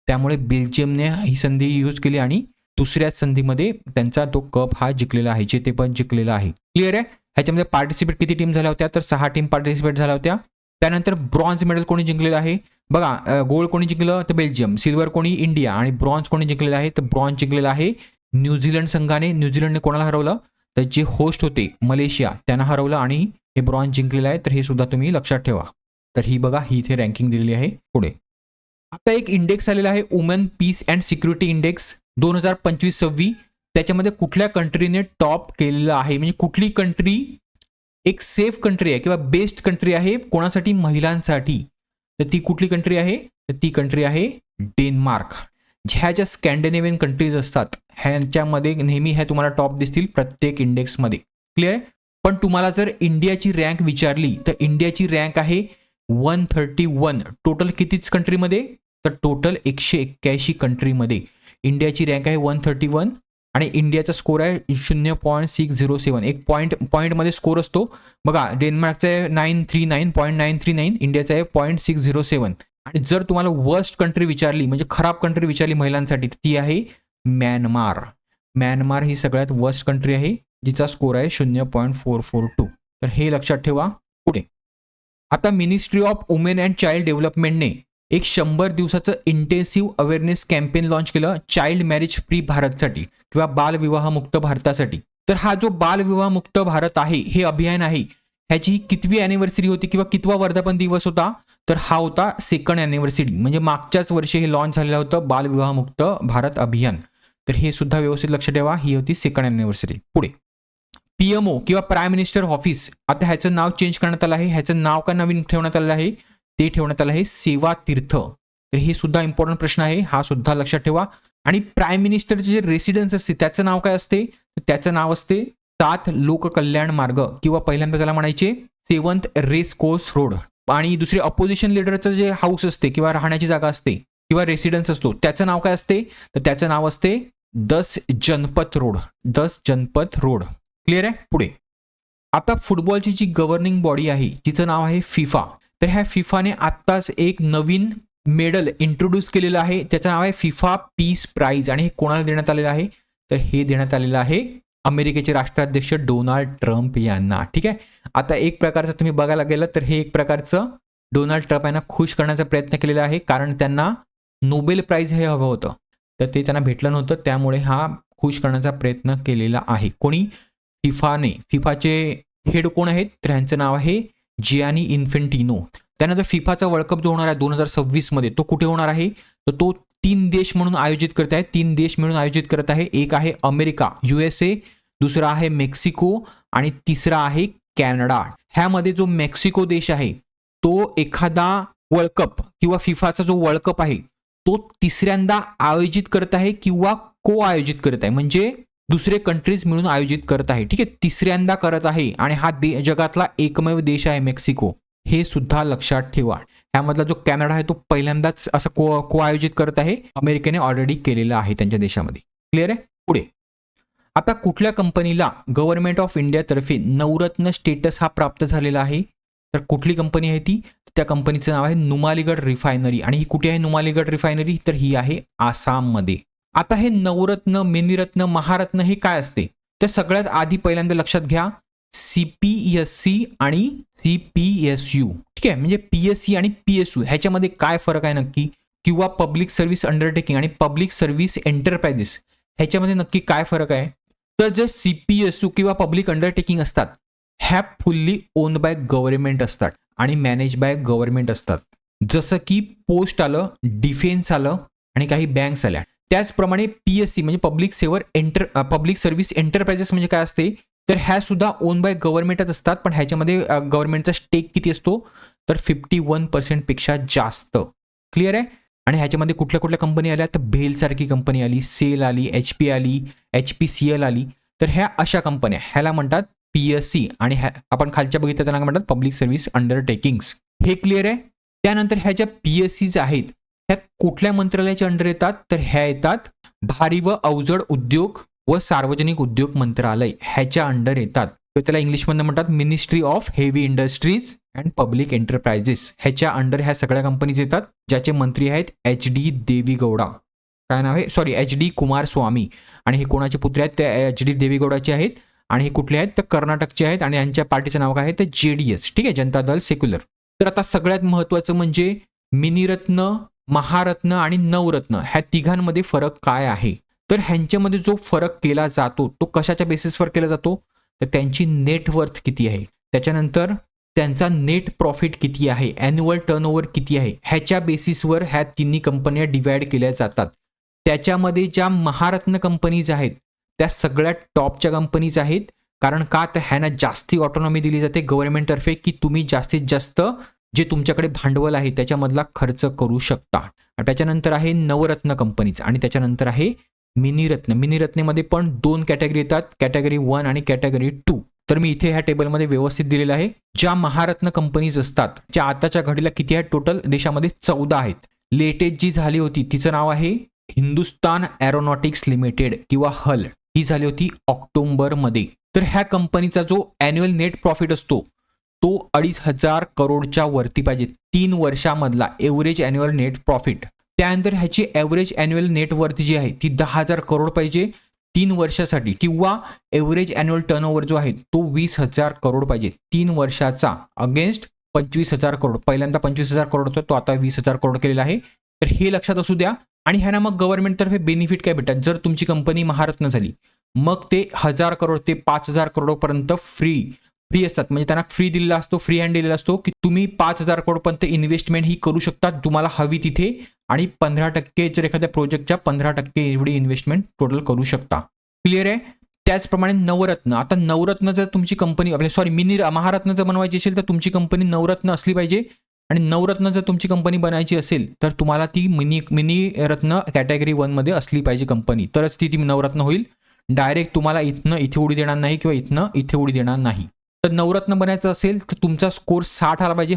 त्यामुळे बेल्जियमने ही संधी यूज केली आणि दुसऱ्याच संधीमध्ये त्यांचा तो कप हा जिंकलेला आहे, जेतेपद जिंकलेला आहे. क्लिअर आहे. ह्याच्यामध्ये पार्टिसिपेट किती टीम झाल्या होत्या, तर 6 टीम पार्टिसिपेट झाल्या होत्या. त्यानंतर ब्रॉन्झ मेडल कोणी जिंकलेलं आहे, बघा गोल्ड कोणी जिंकलं, तर बेल्जियम, सिल्वर कोणी इंडिया आणि ब्रॉन्झ कोणी जिंकलेलं आहे, तर ब्रॉन्झ जिंकलेला आहे न्यूझीलंड संघाने. न्यूझीलंडने कोणाला हरवलं, तर जे होस्ट होते मलेशिया त्यांना हरवलं आणि हे ब्रॉन्झ जिंकलेलं आहे. तर हे सुद्धा तुम्ही लक्षात ठेवा. तर ही बघा, ही इथे रँकिंग दिलेली आहे. पुढे आता एक इंडेक्स आलेला आहे women peace and security index 2025-26. त्याच्यामध्ये कुठल्या कंट्रीने टॉप केलेलं आहे, म्हणजे कुठली कंट्री एक सेफ कंट्री आहे किंवा बेस्ट कंट्री आहे कोणासाठी, महिलांसाठी. तर ती कुठली कंट्री आहे, तर ती कंट्री आहे डेन्मार्क. ह्या ज्या स्कॅन्डिनेव्हियन कंट्रीज असतात ह्यांच्यामध्ये नेहमी ह्या तुम्हाला टॉप दिसतील प्रत्येक इंडेक्समध्ये. क्लिअर आहे. पण तुम्हाला जर इंडियाची रँक विचारली तर इंडियाची रँक आहे 131. टोटल कितीच कंट्रीमध्ये, तर टोटल 181 कंट्रीमध्ये इंडियाची रँक आहे 131 आणि इंडियाचा स्कोर आहे 0.607. एक पॉईंटमध्ये स्कोर असतो बघा. डेन्मार्कचा आहे 939.939, इंडियाचा आहे 0.607. आणि जर तुम्हाला वर्स्ट कंट्री विचारली, म्हणजे खराब कंट्री विचारली महिलांसाठी, ती आहे म्यानमार. म्यानमार ही सगळ्यात वर्स्ट कंट्री आहे जिचा स्कोर आहे 0.442. तर हे लक्षात ठेवा. पुढे आता ministry of women and child डेव्हलपमेंटने एक 100 दिवसाचं इंटेन्सिव्ह अवेअरनेस कॅम्पेन लॉन्च केलं चाइल्ड मॅरेज फ्री भारतसाठी किंवा बालविवाह मुक्त भारतासाठी. तर हा जो बालविवाह मुक्त भारत आहे हे अभियान आहे ह्याची ही कितवी अॅनिव्हर्सरी होती किंवा कितवा वर्धापन दिवस होता, तर हा होता सेकंड अॅनिव्हर्सरी. म्हणजे मागच्याच वर्षी हे लॉन्च झालेलं होतं बालविवाहमुक्त भारत अभियान. तर हे सुद्धा व्यवस्थित लक्ष ठेवा, ही होती सेकंड अॅनिव्हर्सरी. पुढे पीएमओ किंवा प्राईम मिनिस्टर ऑफिस, आता ह्याचं नाव चेंज करण्यात आलं आहे. ह्याचं नाव का नवीन ठेवण्यात आलेलं आहे, ते ठेवण्यात आलं आहे सेवा तीर्थ. तर हे सुद्धा इम्पॉर्टंट प्रश्न आहे, हा सुद्धा लक्षात ठेवा. आणि प्राईम मिनिस्टरचे जे रेसिडेन्स असते त्याचं नाव काय असते, तर त्याचं नाव असते 7 लोककल्याण मार्ग किंवा पहिल्यांदा त्याला म्हणायचे 7th रेस कोर्स रोड. आणि दुसरे अपोजिशन लिडरचं जे हाऊस असते किंवा राहण्याची जागा असते किंवा रेसिडेन्स असतो त्याचं नाव काय असते, तर त्याचं नाव असते 10 जनपथ रोड. 10 जनपथ रोड. क्लिअर आहे. पुढे आता फुटबॉलची जी गव्हर्निंग बॉडी आहे तिचं नाव आहे फिफा. तर ह्या फिफाने आत्ताच एक नवीन मेडल इंट्रोड्यूस केलेलं आहे, त्याचं नाव आहे फिफा पीस प्राइज. आणि हे कोणाला देण्यात आलेलं आहे, तर हे देण्यात आलेलं आहे अमेरिकेचे राष्ट्राध्यक्ष डोनाल्ड ट्रम्प यांना. ठीक आहे. आता एक प्रकारचं तुम्ही बघायला गेलं तर हे एक प्रकारचं डोनाल्ड ट्रम्प यांना खुश करण्याचा प्रयत्न केलेला आहे, कारण त्यांना नोबेल प्राइज हे हवं होतं, तर ते त्यांना भेटलं नव्हतं, त्यामुळे हा खुश करण्याचा प्रयत्न केलेला आहे. कोणी, फिफाने. फिफाचे हेड कोण आहेत, तर ह्यांचं नाव आहे जियानी इन्फेंटिनो. त्यानंतर फिफाचा वर्ल्ड कप जो होणार आहे 2026 मध्ये, तो कुठे होणार आहे, तर तो 3 देश म्हणून आयोजित करत आहे. 3 देश मिळून आयोजित करत आहे. एक आहे अमेरिका USA, दुसरा आहे मेक्सिको आणि तिसरा आहे कॅनडा. ह्यामध्ये जो मेक्सिको देश आहे तो एखादा वर्ल्ड कप किंवा फिफाचा जो वर्ल्ड कप आहे तो तिसऱ्यांदा आयोजित करत आहे किंवा को आयोजित करत आहे, म्हणजे दुसरे कंट्रीज मिळून आयोजित करत आहे. ठीक आहे, तिसऱ्यांदा करत आहे. आणि हा जगातला एकमेव देश आहे मेक्सिको, हे सुद्धा लक्षात ठेवा. ह्यामधला जो कॅनडा आहे तो पहिल्यांदाच असं को आयोजित करत आहे, अमेरिकेने ऑलरेडी केलेलं आहे त्यांच्या देशामध्ये. क्लिअर आहे. पुढे आता कुठल्या कंपनीला गव्हर्नमेंट ऑफ इंडियातर्फे नवरत्न स्टेटस हा प्राप्त झालेला आहे, तर कुठली कंपनी आहे ती, त्या कंपनीचं नाव आहे नुमालीगड रिफायनरी. आणि ही कुठे आहे नुमालीगड रिफायनरी, तर ही आहे आसाममध्ये. आता हे नवरत्न, मिनिरत्न, महारत्न हे काय असते, तर सगळ्यात आधी पहिल्यांदा लक्षात घ्या CPSC आणि CPSU. ठीक आहे, म्हणजे PSC आणि PSU ह्याच्यामध्ये काय फरक आहे नक्की, किंवा पब्लिक सर्व्हिस अंडरटेकिंग आणि पब्लिक सर्व्हिस एंटरप्राइजेस ह्याच्यामध्ये नक्की काय फरक आहे. तर जे CPSU किंवा पब्लिक अंडरटेकिंग असतात ह्या फुल्ली ओन्ड बाय गव्हर्नमेंट असतात आणि मॅनेज बाय गव्हर्नमेंट असतात. जसं की पोस्ट आलं, डिफेन्स आलं आणि काही बँक्स आल्या. त्याचप्रमाणे PSC म्हणजे पब्लिक सर्व्हिस एंटरप्राइजेस म्हणजे काय असते, तर ह्या सुद्धा ओन बाय गव्हर्नमेंटच असतात, पण ह्याच्यामध्ये गव्हर्नमेंटचा स्टेक किती असतो, तर 51% पेक्षा जास्त. क्लिअर आहे. आणि ह्याच्यामध्ये कुठल्या कुठल्या कंपनी आल्या, तर भेल सारखी कंपनी आली, सेल आली, HP आली, HPCL आली. तर ह्या अशा कंपन्या ह्याला म्हणतात PSC. आणि आपण खालच्या बघितलं त्यांना म्हणतात पब्लिक सर्व्हिस अंडरटेकिंग्स. हे क्लिअर आहे. त्यानंतर ह्या ज्या PSCs आहेत ह्या कुठल्या मंत्रालयाच्या अंडर येतात, तर ह्या येतात भारी व अवजड उद्योग व सार्वजनिक उद्योग मंत्रालय ह्याच्या अंडर येतात. तर त्याला इंग्लिशमध्ये म्हणतात ministry of heavy industries and public enterprises. ह्याच्या अंडर ह्या सगळ्या कंपनीज येतात, ज्याचे मंत्री आहेत HD देवेगौडा. काय नाव आहे, सॉरी HD कुमारस्वामी. आणि हे कोणाचे पुत्र आहेत, ते HD देवेगौडाचे आहेत. आणि हे कुठले आहेत, तर कर्नाटकचे आहेत. आणि यांच्या पार्टीचं नाव काय आहे, तर JDS. ठीक आहे, जनता दल सेक्युलर. तर आता सगळ्यात महत्त्वाचं म्हणजे मिनिरत्न, महारत्न आणि नवरत्न ह्या तिघांमध्ये फरक काय आहे, तर ह्यांच्यामध्ये जो फरक केला जातो तो कशाच्या बेसिसवर केला जातो, तर त्यांची नेटवर्थ किती आहे, त्याच्यानंतर त्यांचा नेट प्रॉफिट किती आहे, ॲन्युअल टर्नओव्हर किती आहे, ह्याच्या बेसिसवर ह्या तिन्ही कंपन्या डिवाइड केल्या जातात. त्याच्यामध्ये ज्या महारत्न कंपनीज आहेत त्या सगळ्यात टॉपच्या कंपनीज आहेत. कारण का, तर ह्यांना जास्ती ऑटोनॉमी दिली जाते गव्हर्नमेंटतर्फे, की तुम्ही जास्तीत जास्त जे तुमच्याकडे भांडवल आहे त्याच्यामधला खर्च करू शकता. त्याच्यानंतर आहे नवरत्न कंपनीज आणि त्याच्यानंतर आहे मिनिरत्न. मिनिरत्नेमध्ये पण 2 कॅटेगरी येतात, कॅटेगरी 1 आणि कॅटेगरी 2. तर मी इथे ह्या टेबलमध्ये व्यवस्थित दिलेलं आहे. ज्या महारत्न कंपनीज असतात ज्या आताच्या घडीला किती आहेत, टोटल देशामध्ये 14 आहेत. लेटेस्ट जी झाली होती तिचं नाव आहे हिंदुस्तान एरोनॉटिक्स लिमिटेड किंवा HAL. ही झाली होती ऑक्टोबरमध्ये. तर ह्या कंपनीचा जो ॲन्युअल नेट प्रॉफिट असतो तो 2,500 करोडच्या वरती पाहिजे 3 वर्षामधला एव्हरेज ॲन्युअल नेट प्रॉफिट. त्यानंतर ह्याची ॲव्हरेज ॲन्युअल नेटवर्थ जी आहे ती 10,000 करोड पाहिजे 3 वर्षासाठी, किंवा एव्हरेज ॲन्युअल टर्नओव्हर जो आहे तो 20,000 करोड पाहिजे 3 वर्षाचा, अगेन्स्ट 25,000 करोड. पहिल्यांदा 25,000 करोड होतो, तो आता 20,000 करोड केलेला आहे. तर हे लक्षात असू द्या. आणि ह्यांना मग गव्हर्नमेंटतर्फे बेनिफिट काय भेटतात, जर तुमची कंपनी महारत्न झाली मग ते 1,000 करोड ते 5,000 करोडपर्यंत फ्री फ्री असतात, म्हणजे त्यांना फ्री दिलेला असतो, फ्री हँड दिलेला असतो की तुम्ही 5,000 करोडपर्यंत इन्व्हेस्टमेंट ही करू शकता तुम्हाला हवी तिथे, आणि 15% जर एखाद्या प्रोजेक्टच्या 15% एवढी इन्व्हेस्टमेंट टोटल करू शकता. क्लिअर आहे. त्याचप्रमाणे नवरत्न. आता नवरत्न जर तुमची कंपनी महारत्न जर बनवायची असेल तर तुमची कंपनी नवरत्न असली पाहिजे, आणि नवरत्न जर तुमची कंपनी बनायची असेल तर तुम्हाला ती मिनी रत्न कॅटेगरी 1 मध्ये असली पाहिजे कंपनी, तरच ती नवरत्न होईल. डायरेक्ट तुम्हाला इथनं इथे उडी देणार नाही किंवा इथनं इथे उडी देणार नाही. तर नवरत्न बनायचं असेल तर तुमचा स्कोर 60 आला पाहिजे.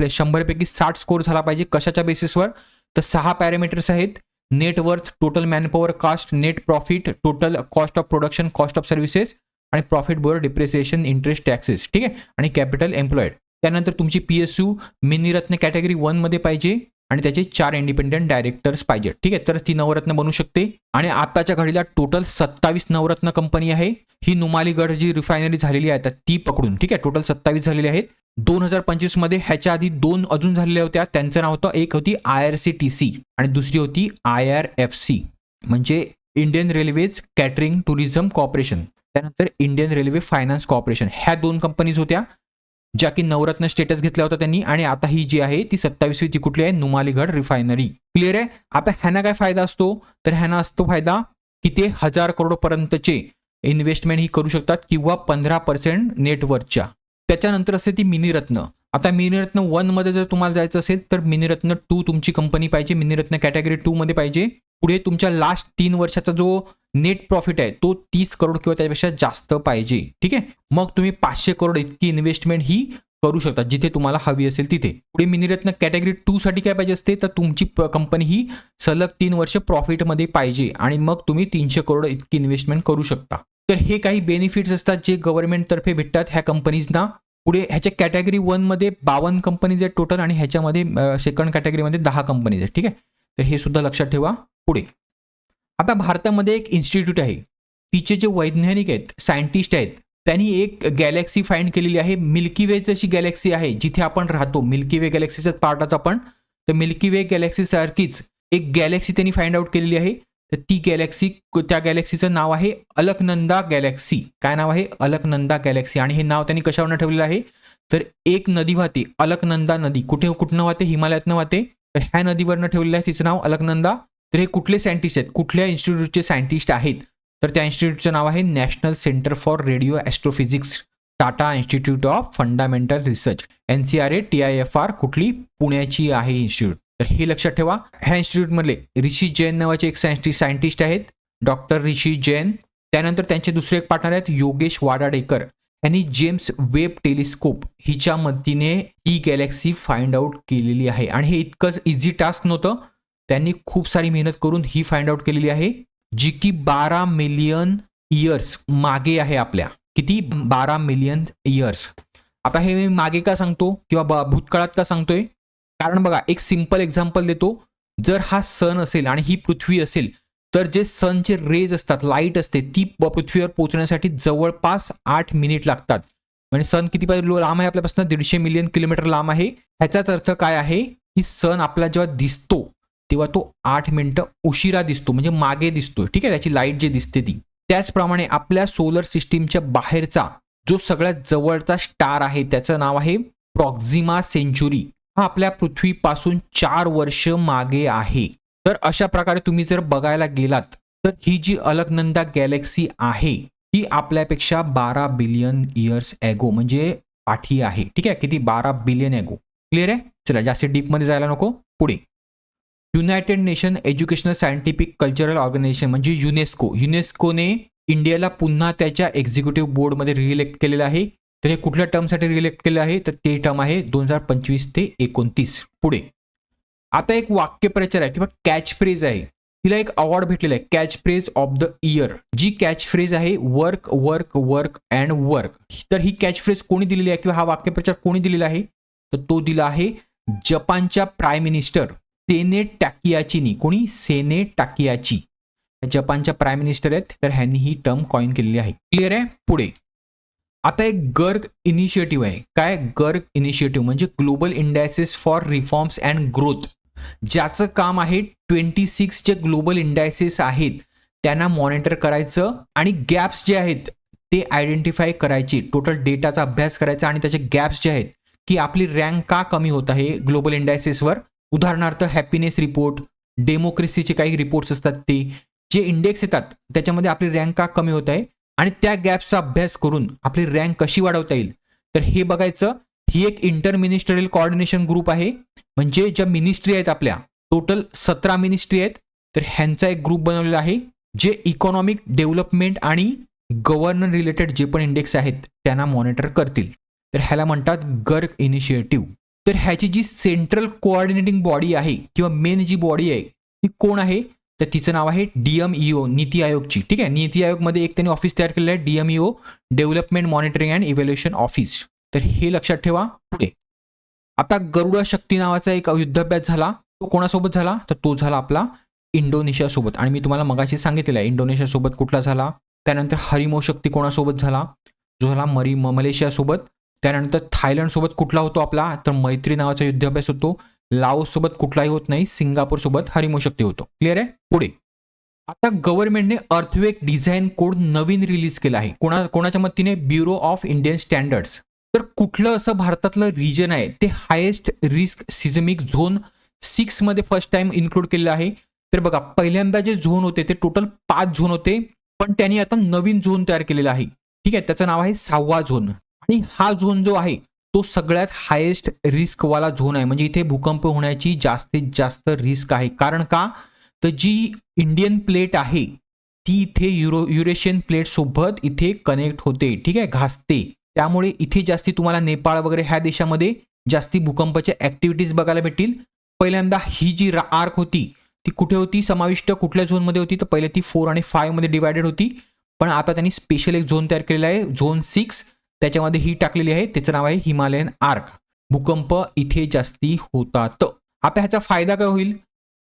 100 पैकी 60 स्कोर झाला पाहिजे. कशाच्या बेसिसवर? तर 6 पॅरामीटर्स आहेत. Net worth, total manpower cost, net profit, total cost of production, cost of services, आणि profit before depreciation, interest, taxes. ठीक आहे. आणि कॅपिटल एम्प्लॉयड. त्यानंतर तुमची PSU मिनीरत्न कॅटेगरी 1 मध्ये पाहिजे, आणि त्याचे 4 इंडिपेंडेंट डायरेक्टर्स पाहिजे. ठीक आहे. तर ती नवरत्न बनू शकते. आणि आताच्या घडीला टोटल 27 नवरत्न कंपनी आहे. ही नुमालीगड जी रिफायनरी झालेली आहे ती पकडून. ठीक आहे. टोटल 27 झालेली आहेत. 2025 मध्ये ह्याच्या आधी 2 अजून झालेल्या होत्या. त्यांचं नाव होतं, एक होती IRCTC आणि दुसरी होती IRFC, म्हणजे Indian railways catering tourism corporation. त्यानंतर इंडियन रेल्वे फायनान्स कॉर्पोरेशन. ह्या 2 कंपनीज होत्या ज्या की नवरत्न स्टेटस घेतला होता त्यांनी. आणि आता ही जी आहे ती 27वी ती कुठली आहे? नुमालीगड रिफायनरी. क्लिअर आहे. आता ह्यांना काय फायदा असतो? तर ह्यांना असतो फायदा की ते 1000 करोड पर्यंतचे इन्व्हेस्टमेंट ही करू शकतात, किंवा 15% नेटवर्कच्या. त्याच्यानंतर असते ती मिनीरत्न. आता मिनीरत्न 1 मध्ये जर तुम्हाला जायचं असेल तर मिनीरत्न 2 तुमची कंपनी पाहिजे, मिनीरत्न कॅटेगरी 2 मध्ये पाहिजे. पुढे तुमच्या लास्ट 3 वर्षाचा जो नेट प्रॉफिट आहे तो 30 करोड किंवा त्यापेक्षा जास्त पाहिजे. ठीक आहे. मग तुम्ही 500 करोड इतकी इन्व्हेस्टमेंट ही करू शकता जिथे तुम्हाला हवी असेल तिथे. पुढे मिनीरत्न कॅटेगरी 2 साठी काय पाहिजे असते? तर तुमची कंपनी ही सलग 3 वर्ष प्रॉफिटमध्ये पाहिजे, आणि मग तुम्ही 300 करोड इतकी इन्व्हेस्टमेंट करू शकता. तर हे काही बेनिफिट्स असतात जे गव्हर्नमेंट तर्फे भेटतात ह्या कंपनीजना. पुढे ह्याच्या कॅटेगरी 1 मध्ये 52 कंपनीज आहेत टोटल, आणि ह्याच्यामध्ये सेकंड कॅटेगरीमध्ये 10 कंपनीज आहेत. ठीक आहे. तर हे सुद्धा लक्षात ठेवा. पुढे आता भारतामध्ये एक इन्स्टिट्यूट आहे, तिचे जे वैज्ञानिक आहेत, सायंटिस्ट आहेत, त्यांनी एक गॅलेक्सी फाइंड केलेली आहे. मिल्की वे जशी गॅलेक्सी आहे जिथे आपण राहतो, मिल्की वे गॅलेक्सीचाच पार्ट आहोत आपण, तर मिल्की वे गॅलेक्सी सारखीच एक गॅलेक्सी त्यांनी फाइंड आउट केलेली आहे. तर ती गॅलेक्सी, त्या गॅलेक्सीचं नाव आहे अलकनंदा गॅलेक्सी. काय नाव आहे? अलकनंदा गॅलेक्सी. आणि हे नाव त्यांनी कशावरून ठेवलेलं आहे? तर एक नदी वाहते, अलकनंदा नदी. कुठनं वाहते? हिमालयातनं वाहते. तर ह्या नदीवरनं ठेवलेलं आहे तिचं नाव अलकनंदा. तर हे कुठले सायंटिस्ट आहेत, कुठल्या इन्स्टिट्यूटचे सायंटिस्ट आहेत? तर त्या इन्स्टिट्यूटचं नाव आहे national centre for radio astrophysics, Tata institute of fundamental research, NCRA TIFR. कुठली? पुण्याची आहे इन्स्टिट्यूट. तर हे लक्षात ठेवा. ह्या इन्स्टिट्यूटमधले ऋषी जैन नावाचे एक सायंटिस्ट आहेत, डॉक्टर ऋषी जैन. त्यानंतर त्यांचे दुसरे एक पार्टनर आहेत योगेश वाडाडेकर. यांनी जेम्स वेब टेलिस्कोप हिच्या मदतीने ही गॅलेक्सी फाइंड आउट केलेली आहे. आणि हे इतकं इझी टास्क नव्हतं, त्यांनी खूप सारी मेहनत करून ही फाइंड आउट केलेली आहे, जी की 12 मिलियन इयर्स मागे आहे आपल्या. किती? 12 मिलियन इयर्स. आता हे मी मागे का सांगतो किंवा भूतकाळात का सांगतोय? कारण बघा, एक सिंपल एक्झाम्पल देतो. जर हा सन असेल आणि ही पृथ्वी असेल, तर जे सनचे रेज असतात, लाईट असते, ती पृथ्वीवर पोहोचण्यासाठी जवळपास 8 मिनिट लागतात. म्हणजे सन किती लांब आहे आपल्यापासून? 150 मिलियन किलोमीटर लांब आहे. ह्याचाच अर्थ काय आहे की सन आपला जेव्हा दिसतो तेव्हा तो 8 मिनिटं उशिरा दिसतो, म्हणजे मागे दिसतो. ठीक आहे. त्याची लाईट जी दिसते ती. त्याचप्रमाणे आपल्या सोलर सिस्टीमच्या बाहेरचा जो सगळ्यात जवळचा स्टार आहे त्याचं नाव आहे प्रॉक्झिमा सेंच्युरी. हा आपल्या पृथ्वीपासून 4 वर्ष मागे आहे. तर अशा प्रकारे तुम्ही जर बघायला गेलात तर ही जी अलकनंदा गॅलेक्सी आहे ही आपल्यापेक्षा 12 बिलियन इयर्स ॲगो म्हणजे पाठी आहे. ठीक आहे. किती? 12 बिलियन ॲगो. क्लिअर आहे. चला, जास्त डीपमध्ये जायला नको. पुढे United Nation Educational Scientific Cultural Organisation म्हणजे युनेस्कोने इंडियाला पुन्हा त्याच्या एक्झिक्युटिव्ह बोर्डमध्ये रिइलेक्ट केलेलं आहे. तर हे कुठल्या टर्मसाठी रिइलेक्ट केलं आहे? तर ते टर्म आहे 2025 ते 29. पुढे आता एक वाक्यप्रचार आहे किंवा कॅच फ्रेज आहे, तिला एक अवॉर्ड भेटलेला आहे, catch phrase of the year. जी कॅच फ्रेज आहे work work work and work. तर ही कॅच फ्रेज कोणी दिलेली आहे किंवा हा वाक्यप्रचार कोणी दिलेला आहे? तर तो दिला आहे जपानच्या प्राईम मिनिस्टर सेने टाकियाचीनी. कोणी? सेने टाकियाची. जपानच्या प्राईम मिनिस्टर आहेत, तर ह्यांनी ही टर्म कॉइन केलेली आहे. क्लिअर आहे. पुढे आता एक गर्ग इनिशिएटिव्ह आहे. काय? गर्ग इनिशिएटिव्ह म्हणजे global indices for reforms and growth, ज्याचं काम आहे 26 जे ग्लोबल इंडायसिस आहेत त्यांना मॉनिटर करायचं आणि गॅप्स जे आहेत ते आयडेंटिफाय करायचे, टोटल डेटाचा अभ्यास करायचा आणि त्याचे गॅप्स जे आहेत की आपली रँक का कमी होत आहे ग्लोबल इंडायसेसवर. उदाहरणार्थ हॅपीनेस रिपोर्ट, डेमोक्रेसीचे काही रिपोर्ट्स असतात, ते जे इंडेक्स येतात त्याच्यामध्ये आपली रँक का कमी होत आहे आणि त्या गॅप्सचा अभ्यास करून आपली रँक कशी वाढवता येईल तर हे बघायचं. ही एक इंटर मिनिस्टरियल कोऑर्डिनेशन ग्रुप आहे, म्हणजे ज्या मिनिस्ट्री आहेत आपल्या, टोटल 17 मिनिस्ट्री आहेत, तर ह्यांचा एक ग्रुप बनवलेला आहे जे इकॉनॉमिक डेव्हलपमेंट आणि गव्हर्नर रिलेटेड जे पण इंडेक्स आहेत त्यांना मॉनिटर करतील. तर ह्याला म्हणतात गर्ग इनिशिएटिव्ह. तर ह्याची जी सेंट्रल कोऑर्डिनेटिंग बॉडी आहे किंवा मेन जी बॉडी आहे ती कोण आहे तर तिचं नाव आहे DMEO, नीती आयोगची. ठीक आहे, नीती आयोगमध्ये एक त्यांनी ऑफिस तयार केलेलं आहे, DMEO, development monitoring and evaluation office. तर हे लक्षात ठेवा. पुढे आता गरुडा शक्ती नावाचा एक युद्धाभ्यास झाला, तो कोणासोबत झाला तर तो झाला आपला इंडोनेशिया सोबत. आणि मी तुम्हाला मगाशी सांगितलेलं आहे इंडोनेशिया सोबत कुठला झाला. त्यानंतर हरिमो शक्ती कोणासोबत झाला, जो झाला मलेशिया सोबत. त्यानंतर थायलंड सोबत कुठला होतो आपला तर मैत्री नावाचा युद्धाभ्यास होतो. लाओस सोबत कुठलाही होत नाही, सिंगापूर सोबत हरिमो शक्ती होतो. क्लिअर आहे. पुढे आता गव्हर्नमेंटने अर्थवेक डिझाईन कोड नवीन रिलीज केला आहे. कोणाच्या मदतीने, ब्युरो ऑफ इंडियन स्टँडर्ड्स. तर कुठलं असं भारतातलं रिजन आहे ते हायेस्ट रिस्क सिझमिक झोन 6 मध्ये फर्स्ट टाइम इन्क्लूड केलेलं आहे. तर बघा पहिल्यांदा जे झोन होते ते टोटल 5 झोन होते, पण त्यांनी आता नवीन झोन तयार केलेला आहे. ठीक आहे, त्याचं नाव आहे 6वा झोन. आणि हा झोन जो आहे तो सगळ्यात हायेस्ट रिस्क वाला झोन आहे, म्हणजे इथे भूकंप होण्याची जास्तीत जास्त रिस्क आहे. कारण का तर जी इंडियन प्लेट आहे ती इथे युरेशियन प्लेट सोबत इथे कनेक्ट होते. ठीक आहे, घासते. त्यामुळे इथे जास्ती तुम्हाला नेपाळ वगैरे ह्या देशामध्ये जास्ती भूकंपाच्या ऍक्टिव्हिटीज बघायला भेटतील. पहिल्यांदा ही जी आर्क होती ती कुठे होती समाविष्ट, कुठल्या झोनमध्ये होती तर पहिले ती 4 आणि 5 मध्ये डिवायडेड होती. पण आता त्यांनी स्पेशल एक झोन तयार केलेला आहे, झोन 6, त्याच्यामध्ये ही टाकलेली आहे, त्याचं नाव आहे हिमालयन आर्क. भूकंप इथे जास्ती होतात. आता ह्याचा फायदा काय होईल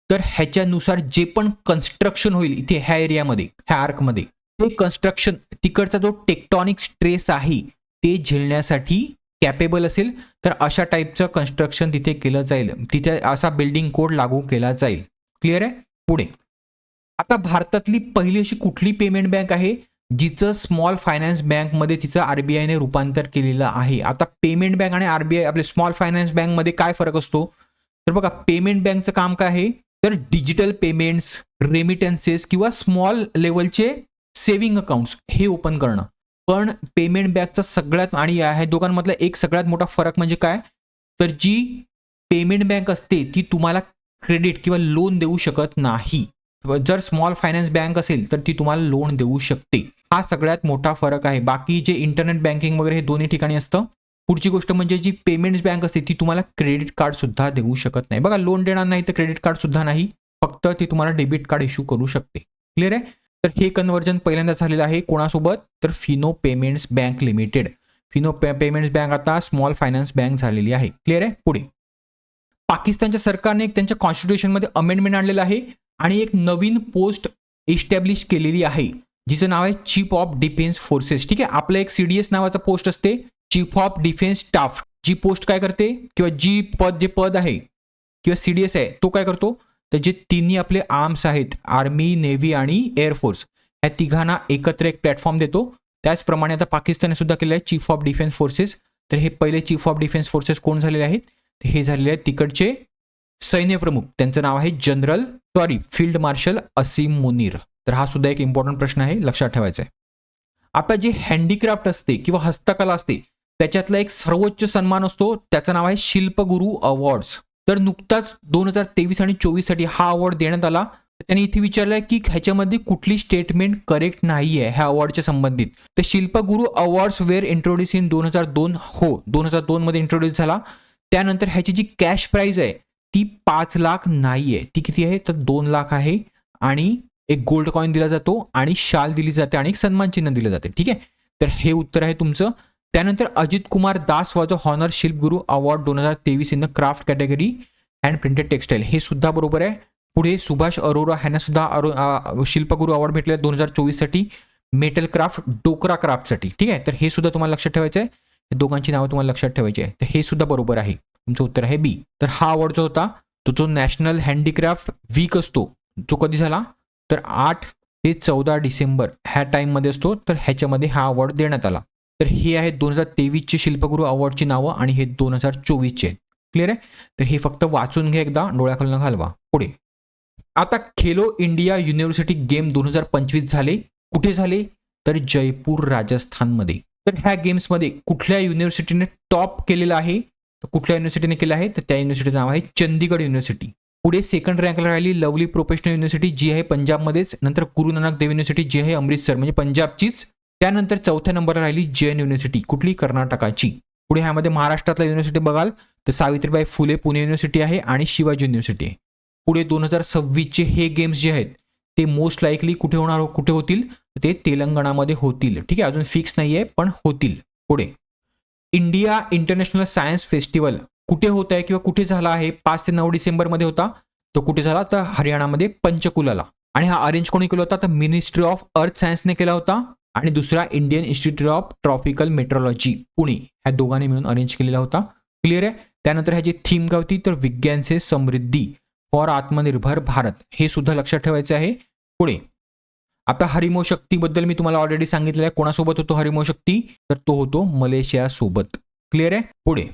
तर ह्याच्यानुसार जे पण कन्स्ट्रक्शन होईल इथे ह्या एरियामध्ये, ह्या आर्कमध्ये, ते कन्स्ट्रक्शन तिकडचा जो टेक्टॉनिक स्ट्रेस आहे ते झेलण्यासाठी कॅपेबल असेल, तर अशा टाईपचं कन्स्ट्रक्शन तिथे केलं जाईल, तिथे असा बिल्डिंग कोड लागू केला जाईल. क्लिअर आहे. पुढे आता भारतातली पहिली अशी कुठली पेमेंट बँक आहे जिचं स्मॉल फायनान्स बँकमध्ये तिचं RBIने रूपांतर केलेलं आहे. आता पेमेंट बँक आणि RBI आपले स्मॉल फायनान्स बँकमध्ये काय फरक असतो तर बघा, पेमेंट बँकचं काम काय आहे तर डिजिटल पेमेंट्स, रेमिटन्सेस किंवा स्मॉल लेवलचे सेव्हिंग अकाउंट्स हे ओपन करणं. पण पेमेंट बँकचा सगळ्यात आणि ह्या दोघांमधला एक सगळ्यात मोठा फरक म्हणजे काय तर जी पेमेंट बँक असते ती तुम्हाला क्रेडिट किंवा लोन देऊ शकत नाही. जर स्मॉल फायनान्स बँक असेल तर ती तुम्हाला लोन देऊ शकते. हा सगळ्यात मोठा फरक आहे. बाकी जे इंटरनेट बँकिंग वगैरे हे दोन्ही ठिकाणी असतं. पुढची गोष्ट म्हणजे जी पेमेंट्स बँक असते ती तुम्हाला क्रेडिट कार्ड सुद्धा देऊ शकत नाही. बघा, लोन देणार नाही तर क्रेडिट कार्ड सुद्धा नाही, फक्त ती तुम्हाला डेबिट कार्ड इश्यू करू शकते. क्लिअर आहे. तर हे कन्व्हर्जन पहिल्यांदा झालेलं आहे कोणासोबत तर Fino payments bank limited. Fino payments bank आता स्मॉल फायनान्स बँक झालेली आहे. क्लिअर आहे. पुढे पाकिस्तानच्या सरकारने एक त्यांच्या कॉन्स्टिट्यूशनमध्ये अमेंडमेंट आणलेलं आहे आणि एक नवीन पोस्ट इस्टॅब्लिश केलेली आहे जिचं नाव आहे चीफ ऑफ डिफेन्स फोर्सेस. ठीक आहे, आपलं एक CDS नावाचा पोस्ट असते, चीफ ऑफ डिफेन्स स्टाफ. जी पोस्ट काय करते किंवा जे पद आहे किंवा CDS आहे तो काय करतो तर जे तिन्ही आपले आर्म्स आहेत, आर्मी, नेव्ही आणि एअरफोर्स, ह्या तिघांना एकत्र एक प्लॅटफॉर्म देतो. त्याचप्रमाणे आता पाकिस्तानने सुद्धा केलेलं आहे चीफ ऑफ डिफेन्स फोर्सेस. तर हे पहिले चीफ ऑफ डिफेन्स फोर्सेस कोण झालेले आहेत हे झालेले आहेत तिकडचे सैन्य प्रमुख, त्यांचं नाव आहे फील्ड मार्शल असीम मुनीर. तर हा सुद्धा एक इम्पॉर्टंट प्रश्न आहे, लक्षात ठेवायचा आहे. आता जे हँडीक्राफ्ट असते किंवा हस्तकला असते त्याच्यातला एक सर्वोच्च सन्मान असतो, त्याचं नाव आहे शिल्पगुरू अवॉर्ड्स. तर नुकताच 2023 आणि 24 साठी हा अवॉर्ड देण्यात आला. त्यांनी इथे विचारलंय की ह्याच्यामध्ये कुठली स्टेटमेंट करेक्ट नाहीये ह्या अवॉर्डच्या संबंधित. तर शिल्पगुरू अवॉर्ड्स वेअर इंट्रोड्यूस इन 2002, हो 2002 मध्ये इंट्रोड्यूस झाला. त्यानंतर ह्याची जी कॅश प्राइज आहे ती 5 लाख नाहीये, ती किती आहे तर 2 लाख आहे. आणि एक गोल्ड कॉइन दिला जातो आणि शाल दिली जाते आणि एक सन्मान चिन्ह दिलं जाते. ठीक आहे, तर हे उत्तर आहे तुमचं. त्यानंतर Ajit Kumar Das was a honour Shilpguru award 2023 in the craft category and printed textile, हे सुद्धा बरोबर आहे. पुढे सुभाष अरोरा ह्यांना सुद्धा शिल्पगुरू अवॉर्ड भेटले 2024 साठी मेटल क्राफ्ट, डोकरा क्राफ्टसाठी. ठीक आहे, तर हे सुद्धा तुम्हाला लक्षात ठेवायचं आहे. दोघांची नावं तुम्हाला लक्षात ठेवायची आहे. तर हे सुद्धा बरोबर आहे. तुमचं उत्तर आहे B. तर हा अवॉर्ड जो होता तो जो नॅशनल हँडीक्राफ्ट वीक असतो जो कधी झाला तर 8 ते 14 डिसेंबर ह्या टाईममध्ये असतो, तर ह्याच्यामध्ये हा अवॉर्ड देण्यात आला. तर हे आहे 2023चे शिल्पगुरू अवॉर्डची नावं आणि हे 2024चे आहेत. क्लिअर आहे. तर हे फक्त वाचून घ्या एकदा, डोळ्याखालून घालवा. पुढे आता खेलो इंडिया युनिव्हर्सिटी गेम 2025 झाले. कुठे झाले? तर जयपूर राजस्थानमध्ये. तर ह्या गेम्समध्ये कुठल्या युनिव्हर्सिटीने टॉप केलेला आहे? तर कुठल्या युनिव्हर्सिटीने केलं आहे? तर त्या युनिव्हर्सिटीचं नाव आहे चंदीगड युनिव्हर्सिटी. पुढे सेकंड रँकला राहिली लवली प्रोफेशनल युनिव्हर्सिटी जी आहे पंजाबमध्येच. नंतर गुरु नानक देव युनिव्हर्सिटी जी आहे अमृतसर म्हणजे पंजाबचीच. त्यानंतर चौथ्या नंबरला राहिली जैन युनिव्हर्सिटी. कुठली? कर्नाटकाची. पुढे ह्यामध्ये महाराष्ट्रातला युनिव्हर्सिटी बघाल तर सावित्रीबाई फुले पुणे युनिव्हर्सिटी आहे आणि शिवाजी युनिव्हर्सिटी आहे. पुढे 2026चे हे गेम्स जे आहेत ते मोस्ट लाईकली कुठे होणार, कुठे होतील? ते तेलंगणामध्ये होतील. ठीक आहे, अजून फिक्स नाही आहे पण होतील. पुढे इंडिया इंटरनॅशनल सायन्स फेस्टिवल कुठे होत आहे किंवा कुठे झाला आहे? 5 ते 9 डिसेंबरमध्ये होता. तो कुठे झाला? तर हरियाणामध्ये पंचकुलाला. आणि हा अरेंज कोणी केला होता? तर मिनिस्ट्री ऑफ अर्थ सायन्सने केला होता. आणि दुसरा Indian institute of tropical metrology Pune, ह्या दोघांनी मिळून अरेंज केलेला होता. क्लिअर आहे. त्यानंतर ह्याची थीम काय होती? तर विज्ञान से समृद्धी फॉर आत्मनिर्भर भारत. हे सुद्धा लक्षात ठेवायचं आहे. पुढे आता हरिमो शक्तीबद्दल मी तुम्हाला ऑलरेडी सांगितलेलं आहे. कोणासोबत होतो हरिमो शक्ती? तर तो होतो मलेशिया सोबत. क्लिअर आहे. पुढे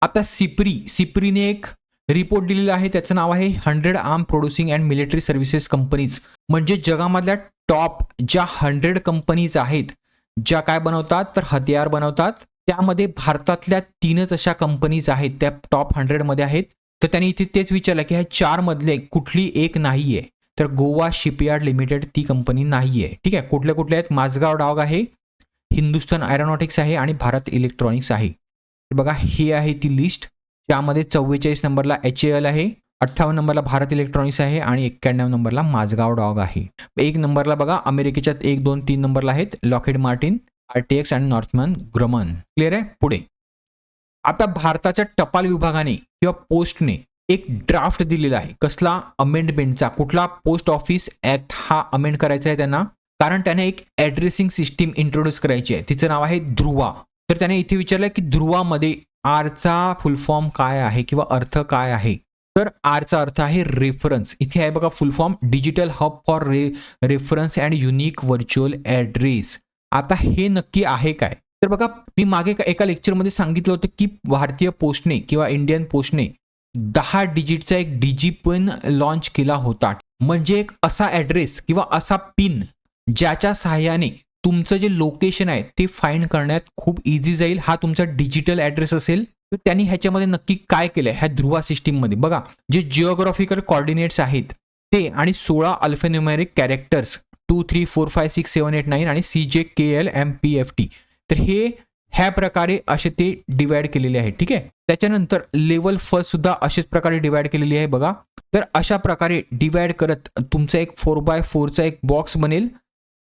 आता सिप्रीने एक रिपोर्ट दिलेला आहे. त्याचं नाव आहे 100 arm producing and military services companies. म्हणजे जगामधल्या टॉप ज्या 100 कंपनीज आहेत ज्या काय बनवतात? तर हथियार बनवतात. त्यामध्ये भारतातल्या 3च अशा कंपनीज आहेत त्या टॉप 100 मध्ये आहेत. तर त्यांनी इथे तेच विचारलं की ह्या 4 मधले कुठली एक नाहीये? तर गोवा शिपयार्ड लिमिटेड ती कंपनी नाहीये. ठीक आहे. कुठल्या कुठल्या आहेत? माझगाव डॉग आहे, हिंदुस्थान एरोनॉटिक्स आहे आणि भारत इलेक्ट्रॉनिक्स आहे. बघा ही आहे ती लिस्ट. त्यामध्ये 44 नंबरला HAL आहे, 58 नंबरला भारत इलेक्ट्रॉनिक्स आहे आणि 91 नंबरला माझगाव डॉग आहे. 1 नंबरला बघा अमेरिकेच्यात 1, 2, 3 नंबरला आहेत लॉकहीड मार्टिन, RTX आणि नॉर्थमॅन ग्रमन. क्लिअर आहे. पुढे आता भारताच्या टपाल विभागाने किंवा पोस्टने एक ड्राफ्ट दिलेला आहे. कसला? अमेंडमेंटचा. कुठला? पोस्ट ऑफिस ऍक्ट हा अमेंड करायचा आहे त्यांना. कारण त्याने एक ॲड्रेसिंग सिस्टीम इंट्रोड्यूस करायची आहे. तिचं नाव आहे ध्रुवा. तर त्याने इथे विचारलं की ध्रुवामध्ये आरचा फुल फॉर्म काय आहे किंवा अर्थ काय आहे? तर आरचा अर्थ आहे रेफरन्स. इथे आहे बघा फुल form digital hub for reference and unique virtual address. आता हे नक्की आहे काय? तर बघा मी मागे एका लेक्चरमध्ये सांगितलं होतं की भारतीय पोस्टने किंवा इंडियन पोस्टने 10 डिजिटचा एक डिजिपिन लॉन्च केला होता. म्हणजे एक असा ॲड्रेस किंवा असा पिन ज्याच्या सहाय्याने तुमचं जे लोकेशन आहे ते फाइंड करण्यात खूप इझी जाईल. हा तुमचा डिजिटल ॲड्रेस असेल. तर त्यांनी ह्याच्यामध्ये नक्की काय केलंय ह्या ध्रुवा सिस्टीममध्ये? बघा जे जिओग्राफिकल कोऑर्डिनेट्स आहेत ते आणि 16 अल्फान्यूमेरिक कॅरेक्टर्स 2, 3, 4, 5, 6, 7, 8, 9 आणि CJKLMPFT. तर हे ह्या प्रकारे असे ते डिवाइड केलेले आहे. ठीक आहे. त्याच्यानंतर लेवल फर्स्ट सुद्धा अशाच प्रकारे डिवाइड केलेली आहे बघा. तर अशा प्रकारे डिवाइड करत तुमचा एक 4x4चा एक बॉक्स बनेल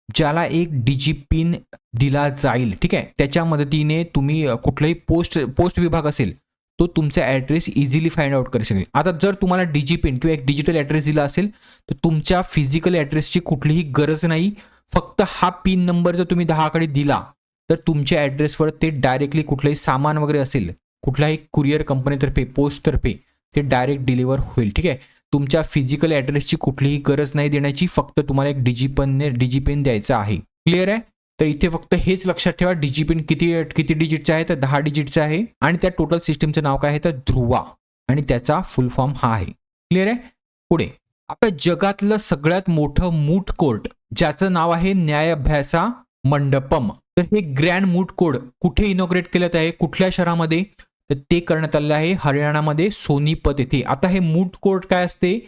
ज्याला एक डिजिपिन दिला जाईल. ठीक आहे. त्याच्या मदतीने तुम्ही कुठलाही पोस्ट विभाग असेल तो तुमचा ॲड्रेस इझिली फाइंड आउट करू शकेल. आता जर तुम्हाला डिजिपिन किंवा एक डिजिटल ॲड्रेस दिला असेल तर तुमच्या फिजिकल ॲड्रेसची कुठलीही गरज नाही. फक्त हा पिन नंबर जर तुम्ही 10 कडे दिला तर तुमच्या ॲड्रेसवर ते डायरेक्टली कुठलंही सामान वगैरे असेल कुठल्याही कुरिअर कंपनीतर्फे पोस्टतर्फे ते डायरेक्ट डिलिव्हर होईल. ठीक आहे. तुमच्या फिजिकल ॲड्रेसची कुठलीही गरज नाही देण्याची. फक्त तुम्हाला एक डिजिपिन द्यायचा आहे. क्लिअर आहे. तर इथे फक्त हेच लक्षात ठेवा डिजिपिन किती डिजिटचा आहे? तर 10 डिजिटचा आहे. आणि त्या टोटल सिस्टीमचं नाव काय आहे? तर ध्रुवा. आणि त्याचा फुल फॉर्म हा आहे. क्लिअर आहे. पुढे आता जगातलं सगळ्यात मोठं मूट कोर्ट ज्याचं नाव आहे न्याय अभ्यासा मंडपम. तर हे ग्रँड मूट कोर्ट कुठे इनॉग्रेट केलं आहे? कुठल्या शहरामध्ये? तर ते करण्यात आलेलं आहे हरियाणामध्ये सोनीपत येथे. आता हे मूट कोर्ट काय असते?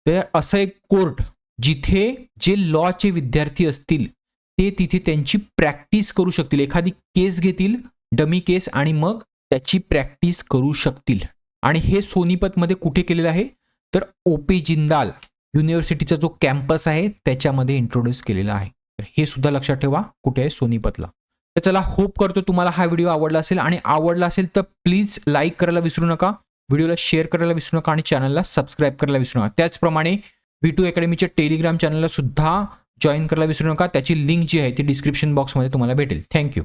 तर असं एक कोर्ट जिथे जे लॉचे विद्यार्थी असतील ते तिथे त्यांची प्रॅक्टिस करू शकतील. एखादी केस घेतील डमी केस आणि मग त्याची प्रॅक्टिस करू शकतील. आणि हे सोनीपतमध्ये कुठे केलेलं आहे? तर OP जिंदाल युनिव्हर्सिटीचा जो कॅम्पस आहे त्याच्यामध्ये इंट्रोड्यूस केलेला आहे. तर हे सुद्धा लक्षात ठेवा कुठे आहे? सोनीपतला. तर चला होप करतो तुम्हाला हा व्हिडिओ आवडला असेल आणि आवडला असेल तर प्लीज लाईक करायला विसरू नका, व्हिडिओला शेअर करायला विसरू नका आणि चॅनलला सबस्क्राईब करायला विसरू नका. त्याचप्रमाणे V2 अकॅडमीच्या टेलिग्राम चॅनलला सुद्धा जॉईन करायला विसरू नका. त्याची लिंक जी आहे ती डिस्क्रिप्शन बॉक्समध्ये तुम्हाला भेटेल. थँक्यू.